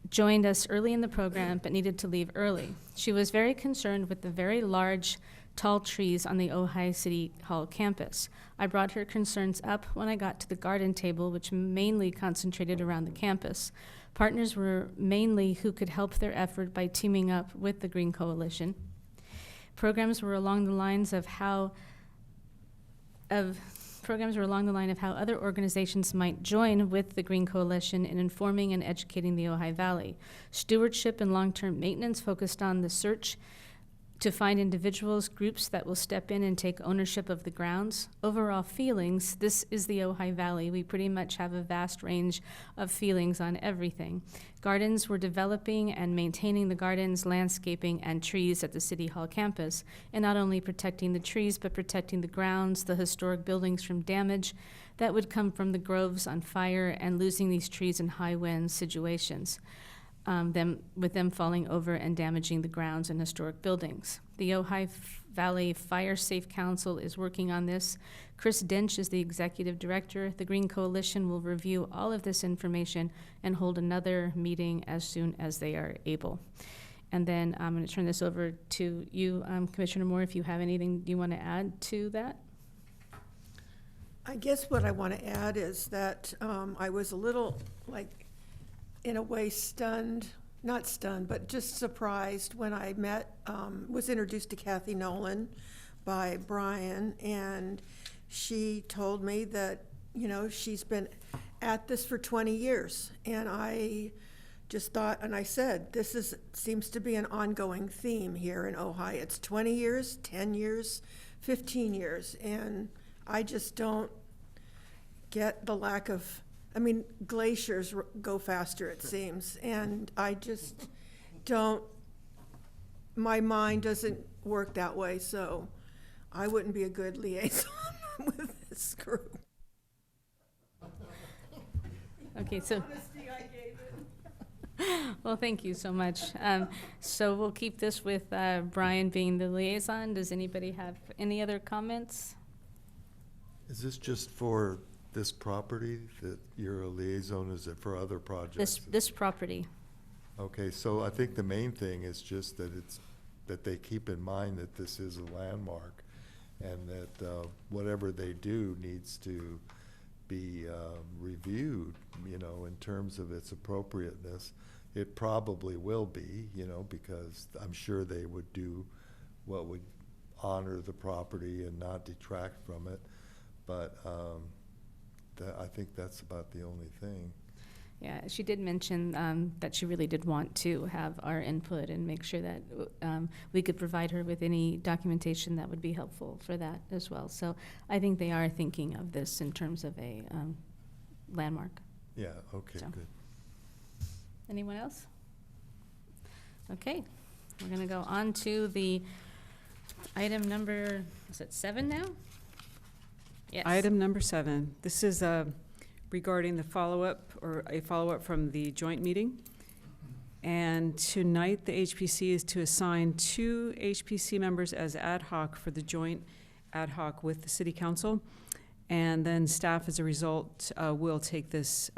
B: joined us early in the program but needed to leave early. She was very concerned with the very large, tall trees on the Ojai City Hall campus. I brought her concerns up when I got to the garden table, which mainly concentrated around the campus. Partners were mainly who could help their effort by teaming up with the Green Coalition. Programs were along the lines of how other organizations might join with the Green Coalition in informing and educating the Ojai Valley. Stewardship and long-term maintenance focused on the search to find individuals, groups that will step in and take ownership of the grounds. Overall feelings, this is the Ojai Valley. We pretty much have a vast range of feelings on everything. Gardens were developing and maintaining the gardens, landscaping, and trees at the City Hall campus, and not only protecting the trees, but protecting the grounds, the historic buildings from damage that would come from the groves on fire and losing these trees in high wind situations. With them falling over and damaging the grounds and historic buildings. The Ojai Valley Fire Safe Council is working on this. Chris Dench is the executive director. The Green Coalition will review all of this information and hold another meeting as soon as they are able. And then I'm going to turn this over to you, Commissioner Moore, if you have anything you want to add to that.
K: I guess what I want to add is that I was a little, in a way not stunned, but just surprised when I was introduced to Kathy Nolan by Brian, and she told me that, she's been at this for 20 years. And I just thought, and I said, this seems to be an ongoing theme here in Ojai. It's 20 years, 10 years, 15 years, and I just don't get the lack of, glaciers go faster, it seems, and I just don't, my mind doesn't work that way, so I wouldn't be a good liaison with this group.
B: Okay, so. Well, thank you so much. So we'll keep this with Brian being the liaison. Does anybody have any other comments?
I: Is this just for this property that you're a liaison? Is it for other projects?
B: This property.
I: Okay, so I think the main thing is just that they keep in mind that this is a landmark, and that whatever they do needs to be reviewed, in terms of its appropriateness. It probably will be, because I'm sure they would do what would honor the property and not detract from it. But I think that's about the only thing.
B: Yeah, she did mention that she really did want to have our input and make sure that we could provide her with any documentation that would be helpful for that as well. So I think they are thinking of this in terms of a landmark.
I: Yeah, okay,
B: So.
I: good.
B: Anyone else? Okay, we're going to go on to the item number, is it 7 now? Yes.
G: Item number 7. This is regarding the follow-up, or a follow-up from the joint meeting. And tonight, the HPC is to assign 2 HPC members as ad hoc for the joint ad hoc with the city council. And then staff, as a result, will take this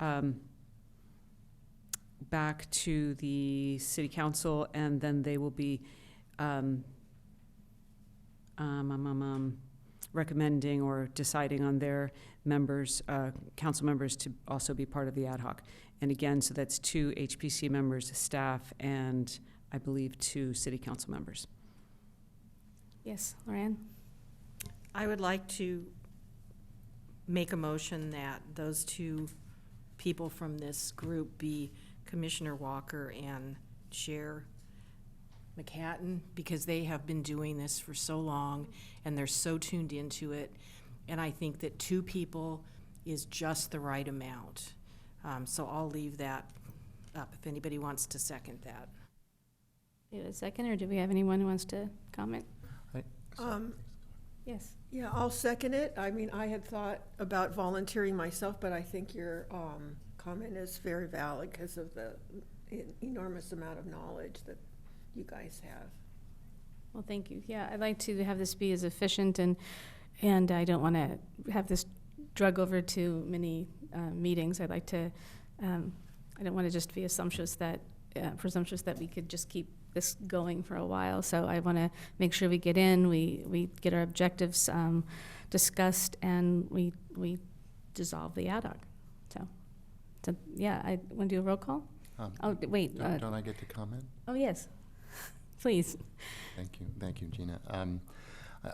G: back to the city council, and then they will be recommending or deciding on their members, council members, to also be part of the ad hoc. And again, so that's 2 HPC members, staff, and I believe 2 city council members.
B: Yes, Lorianne?
H: I would like to make a motion that those 2 people from this group be Commissioner Walker and Chair McHatton, because they have been doing this for so long and they're so tuned into it. And I think that 2 people is just the right amount. So I'll leave that up if anybody wants to second that.
B: Do you have a second, or do we have anyone who wants to comment? Yes.
K: Yeah, I'll second it. I mean, I had thought about volunteering myself, but I think your comment is very valid because of the enormous amount of knowledge that you guys have.
B: Well, thank you. Yeah, I'd like to have this be as efficient, and I don't want to have this drug over to many meetings. I'd like to, I don't want to just be presumptuous that we could just keep this going for a while. So I want to make sure we get in, we get our objectives discussed, and we dissolve the ad hoc. So yeah, I want to do a roll call. Wait.
D: Don't I get to comment?
B: Oh yes, please.
D: Thank you, Gina.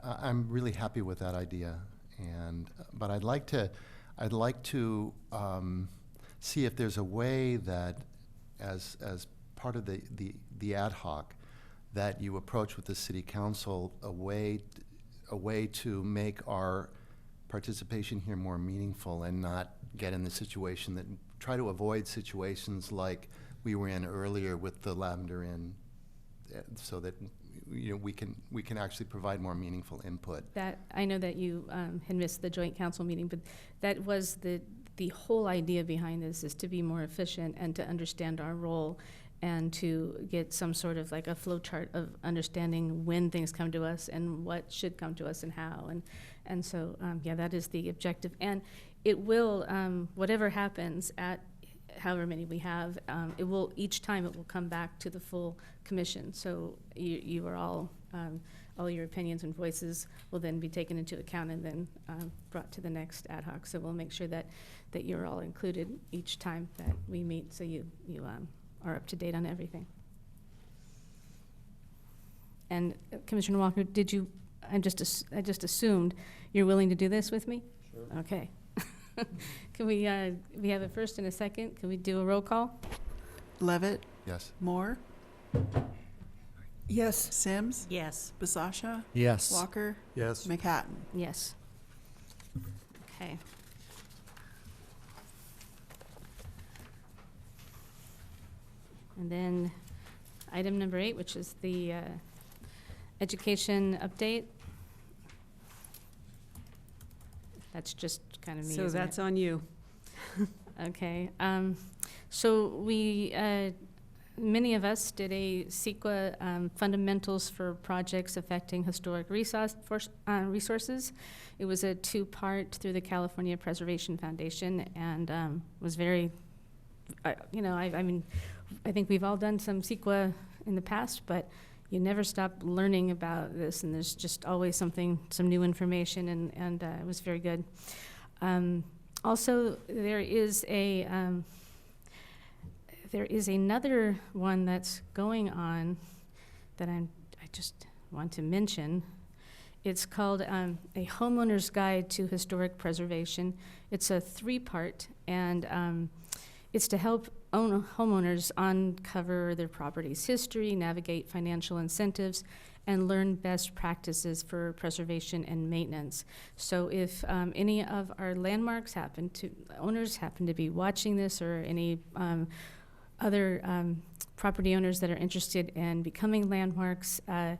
D: I'm really happy with that idea, but I'd like to see if there's a way that, as part of the ad hoc, that you approach with the city council a way to make our participation here more meaningful and not get in the situation that try to avoid situations like we were in earlier with the Lavender Inn, so that we can actually provide more meaningful input.
B: That I know that you had missed the joint council meeting, but that was the whole idea behind this, is to be more efficient and to understand our role and to get some sort of like a flow chart of understanding when things come to us and what should come to us and how. And so, yeah, that is the objective. And it will, whatever happens at however many we have, each time it will come back to the full commission. So you are all your opinions and voices will then be taken into account and then brought to the next ad hoc. So we'll make sure that you're all included each time that we meet, so you are up to date on everything. And Commissioner Walker, I just assumed you're willing to do this with me? Sure. Okay. Can we have a first and a second? Can we do a roll call?
E: Levitt?
D: Yes.
E: Moore?
K: Yes.
E: Sims?
H: Yes.
E: Basasha?
C: Yes.
E: Walker?
I: Yes.
E: McHatton?
B: Yes. Okay. And then item number 8, which is the education update. That's just kind of me,
G: So
B: isn't
G: that's
B: it?
G: on you.
B: Okay. So we, many of us did a CEQA fundamentals for projects affecting historic resources. It was a 2-part through the California Preservation Foundation, and was very, I mean, I think we've all done some CEQA in the past, but you never stop learning about this, and there's just always some new information, and it was very good. Also, there is another one that's going on that I just want to mention. It's called a Homeowner's Guide to Historic Preservation. It's a 3-part, and it's to help homeowners uncover their property's history, navigate financial incentives, and learn best practices for preservation and maintenance. So if any of our owners happen to be watching this, or any other property owners that are interested in becoming landmarks, I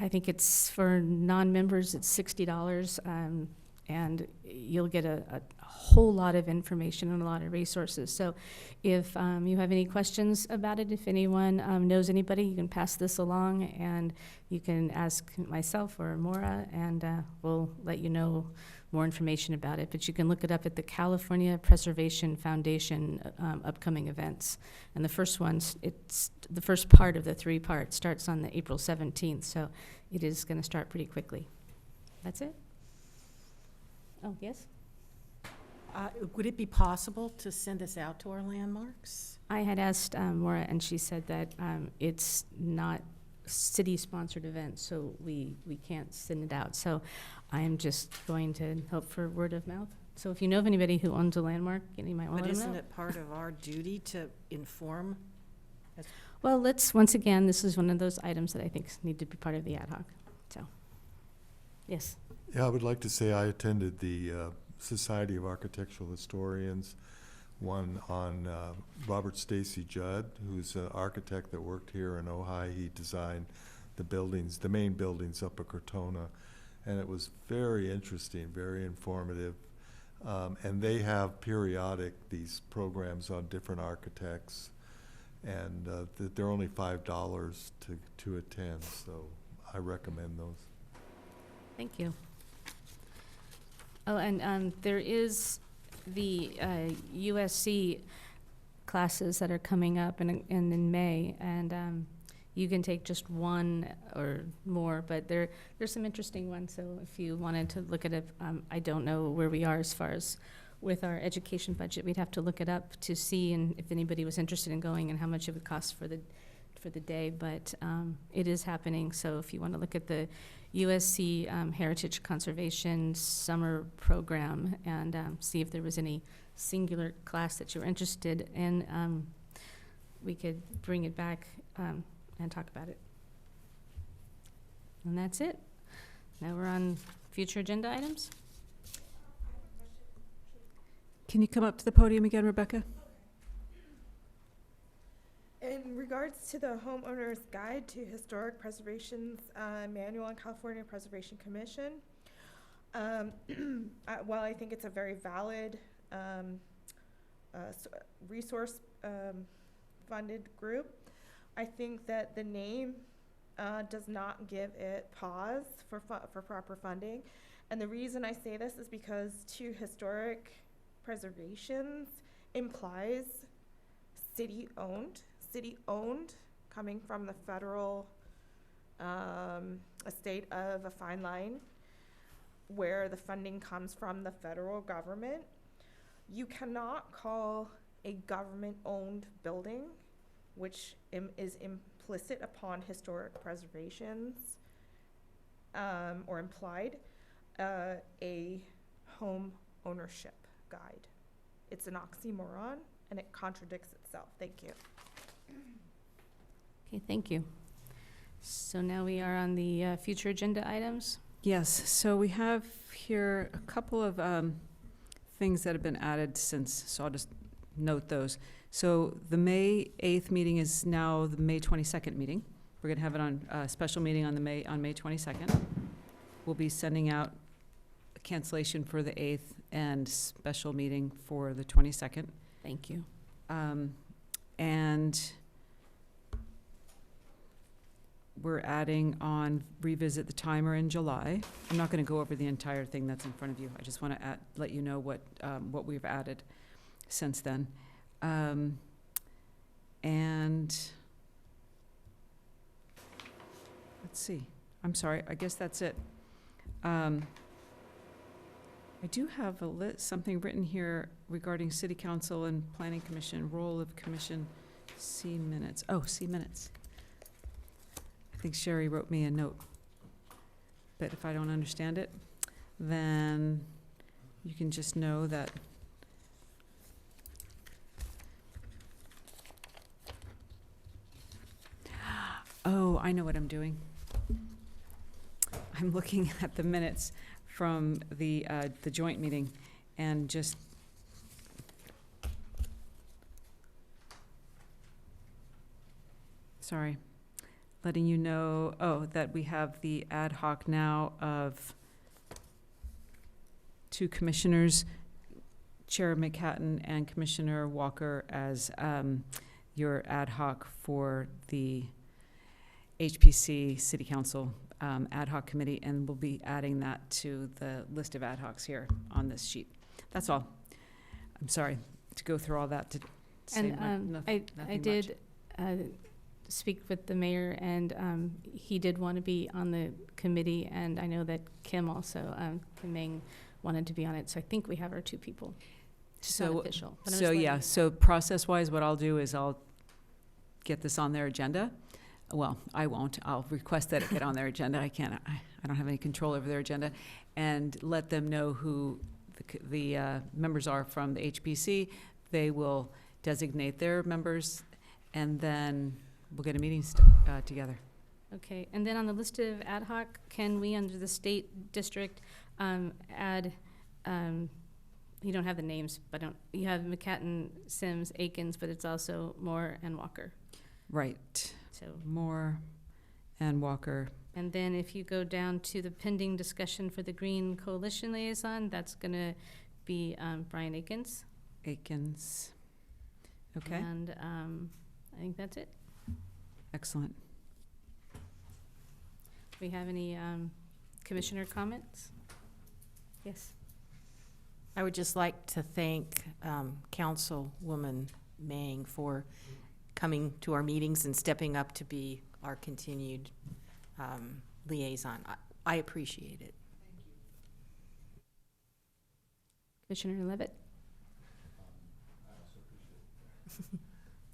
B: think it's for non-members, it's $60. and you'll get a whole lot of information and a lot of resources. So if you have any questions about it, if anyone knows anybody, you can pass this along, and you can ask myself or Maura, and we'll let you know more information about it. But you can look it up at the California Preservation Foundation upcoming events. And the first one's, it's the first part of the 3 parts, starts on the April 17th, so it is going to start pretty quickly. That's it? Oh, yes?
H: Would it be possible to send this out to our landmarks?
B: I had asked Maura, and she said that it's not city-sponsored event, so we can't send it out. So I'm just going to hope for word of mouth. So if you know of anybody who owns a landmark, you might want to let
H: But
B: them
H: isn't
B: know.
H: it part of our duty to inform?
B: Well, once again, this is one of those items that I think need to be part of the ad hoc. So, yes.
I: Yeah, I would like to say I attended the Society of Architectural Historians one on Robert Stacy Judd, who's an architect that worked here in Ojai. He designed the buildings, the main buildings up at Cortona, and it was very interesting, very informative. And they have these programs on different architects, and they're only $5 to attend, so I recommend those.
B: Thank you. Oh, and there is the USC classes that are coming up in May, and you can take just one or more, but there's some interesting ones. So if you wanted to look at it, I don't know where we are as far as with our education budget. We'd have to look it up to see and if anybody was interested in going and how much it would cost for the day. But it is happening. So if you want to look at the USC Heritage Conservation Summer Program and see if there was any singular class that you were interested in, we could bring it back and talk about it. And that's it. Now we're on future agenda items.
G: Can you come up to the podium again, Rebecca?
F: In regards to the Homeowner's Guide to Historic Preservation's Manual on California Preservation Commission, while I think it's a very valid resource funded group, I think that the name does not give it pause for proper funding. And the reason I say this is because to historic preservations implies city-owned, coming from the federal estate of a fine line, where the funding comes from the federal government. You cannot call a government-owned building, which is implicit upon historic preservations, or implied, a home ownership guide. It's an oxymoron, and it contradicts itself. Thank you.
B: Okay, thank you. So now we are on the future agenda items.
G: Yes, so we have here a couple of things that have been added since, so I'll just note those. So the May 8th meeting is now the May 22nd meeting. We're going to have it on a special meeting on May 22nd. We'll be sending out a cancellation for the 8th and special meeting for the 22nd.
B: Thank you.
G: And we're adding on revisit the timer in July. I'm not going to go over the entire thing that's in front of you. I just want to let you know what we've added since then. And let's see. I'm sorry. I guess that's it. I do have something written here regarding City Council and Planning Commission, role of commission, C minutes. Oh, C minutes. I think Sherry wrote me a note. But if I don't understand it, then you can just know that oh, I know what I'm doing. I'm looking at the minutes from the joint meeting and just sorry, letting you know, that we have the ad hoc now of two commissioners, Chair McHatton and Commissioner Walker, as your ad hoc for the HPC City Council ad hoc committee, and we'll be adding that to the list of ad hocs here on this sheet. That's all. I'm sorry to go through all that to say
B: And I
G: nothing
B: did speak with the mayor, and he did want to be on the committee, and I know that Kim also, Kim Meng, wanted to be on it, so I think we have our two people. It's not official. But I'm just letting you know.
G: So process-wise, what I'll do is I'll get this on their agenda. Well, I won't. I'll request that it get on their agenda. I can't. I don't have any control over their agenda, and let them know who the members are from the HPC. They will designate their members, and then we'll get a meeting together.
B: Okay, and then on the list of ad hoc, can we, under the state district, add, you don't have the names, but you have McHatton, Sims, Akins, but it's also Moore and Walker.
G: Right.
B: So
G: Moore and Walker.
B: And then if you go down to the pending discussion for the Green Coalition Liaison, that's going to be Brian Akins.
G: Akins. Okay.
B: And I think that's it.
G: Excellent.
B: Do we have any commissioner comments? Yes.
H: I would just like to thank Councilwoman Meng for coming to our meetings and stepping up to be our continued liaison. I appreciate it.
B: Commissioner Levitt?
D: I also appreciate it.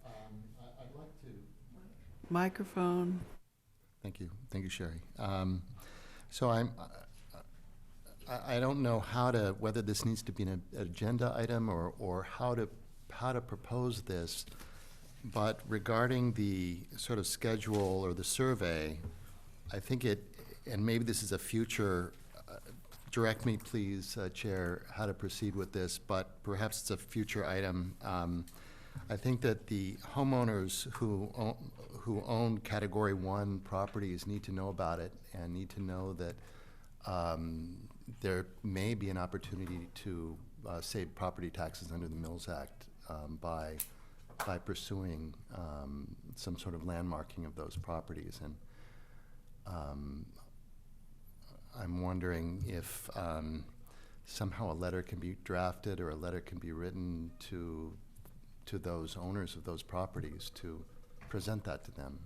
D: I'd like to...
E: Microphone.
D: Thank you. Thank you, Sherry. So I don't know whether this needs to be an agenda item or how to propose this, but regarding the sort of schedule or the survey, I think and maybe this is a future, direct me please, Chair, how to proceed with this, but perhaps it's a future item. I think that the homeowners who own Category 1 properties need to know about it and need to know that there may be an opportunity to save property taxes under the Mills Act by pursuing some sort of landmarking of those properties. And I'm wondering if somehow a letter can be drafted or a letter can be written to those owners of those properties to present that to them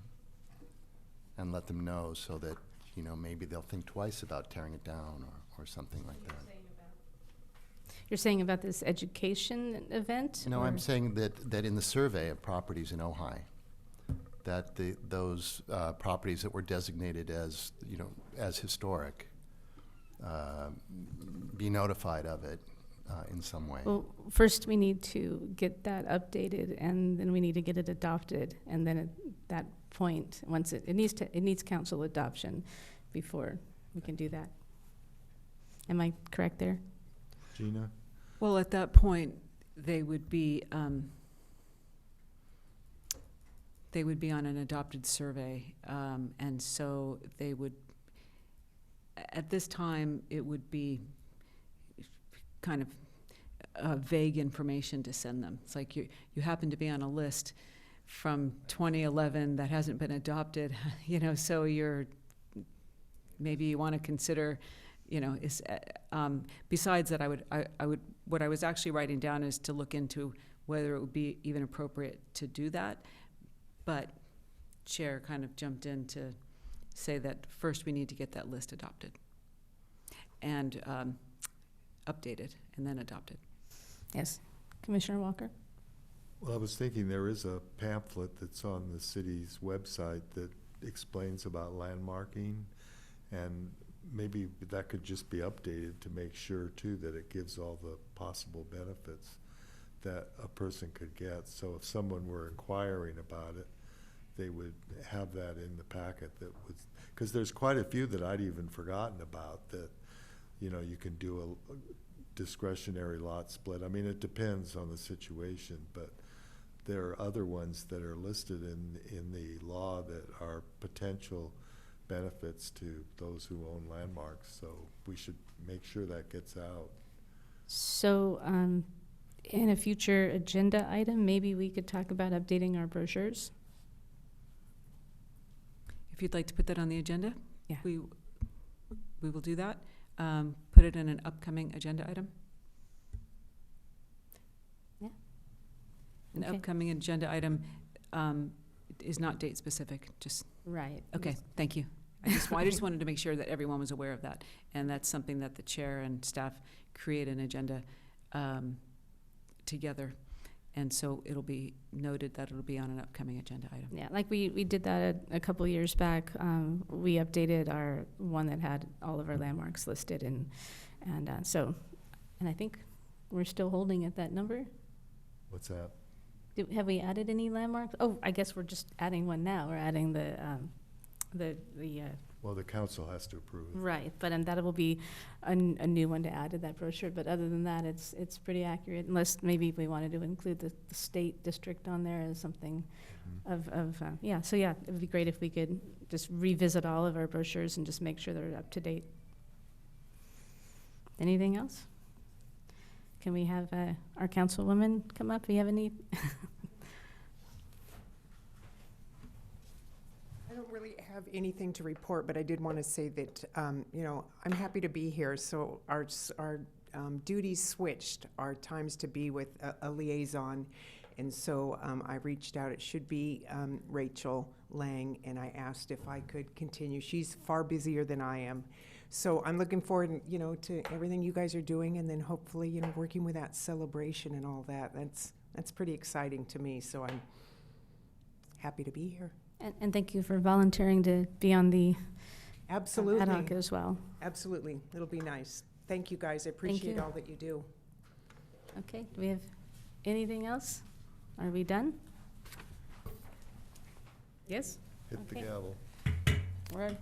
D: and let them know, so that, you know, maybe they'll think twice about tearing it down or something like that.
B: You're saying about this education event?
D: No,
B: or?
D: I'm saying that in the survey of properties in Ojai, that those properties that were designated as, you know, as historic, be notified of it in some way.
B: Well, first we need to get that updated, and then we need to get it adopted, and then at that point, once it needs council adoption before we can do that. Am I correct there?
I: Gina?
G: Well, at that point, they would be on an adopted survey, and so they would, at this time, it would be kind of vague information to send them. It's like you happen to be on a list from 2011 that hasn't been adopted, you know, so maybe you want to consider, you know, besides that, what I was actually writing down is to look into whether it would be even appropriate to do that. But Chair kind of jumped in to say that first we need to get that list adopted and updated and then adopted.
B: Yes. Commissioner Walker?
I: Well, I was thinking there is a pamphlet that's on the city's website that explains about landmarking, and maybe that could just be updated to make sure too that it gives all the possible benefits that a person could get. So if someone were inquiring about it, they would have that in the packet. That would, because there's quite a few that I'd even forgotten about, that, you know, you can do a discretionary lot split. I mean, it depends on the situation, but there are other ones that are listed in the law that are potential benefits to those who own landmarks. So we should make sure that gets out.
B: So, in a future agenda item, maybe we could talk about updating our brochures.
G: If you'd like to put that on the agenda?
B: Yeah.
G: We will do that. Put it in an upcoming agenda item?
B: Yeah.
G: An
B: Okay.
G: upcoming agenda item is not date specific, just,
B: Right.
G: okay, thank you. I just wanted to make sure that everyone was aware of that. And that's something that the chair and staff create an agenda together. And so it'll be noted that it'll be on an upcoming agenda item.
B: Yeah, like we did that a couple years back. We updated our one that had all of our landmarks listed, and I think we're still holding at that number.
I: What's that?
B: Have we added any landmarks? Oh, I guess we're just adding one now. We're adding the
I: Well, the council has to approve.
B: right, but that will be a new one to add to that brochure. But other than that, it's pretty accurate, unless maybe we wanted to include the state district on there as something yeah. So yeah, it would be great if we could just revisit all of our brochures and just make sure they're up to date. Anything else? Can we have our councilwoman come up? Do you have any?
L: I don't really have anything to report, but I did want to say that, you know, I'm happy to be here. So our duties switched, our times to be with a liaison. And so I reached out, it should be Rachel Lang, and I asked if I could continue. She's far busier than I am. So I'm looking forward, you know, to everything you guys are doing, and then hopefully, you know, working with that celebration and all that. That's pretty exciting to me. So I'm happy to be here.
B: And thank you for volunteering to be on the
L: Absolutely.
B: ad hoc as well.
L: Absolutely. It'll be nice. Thank you, guys. I appreciate
B: you.
L: all that you do.
B: Okay, do we have anything else? Are we done? Yes?
I: Hit the
B: Okay.
I: gavel.
B: We're out.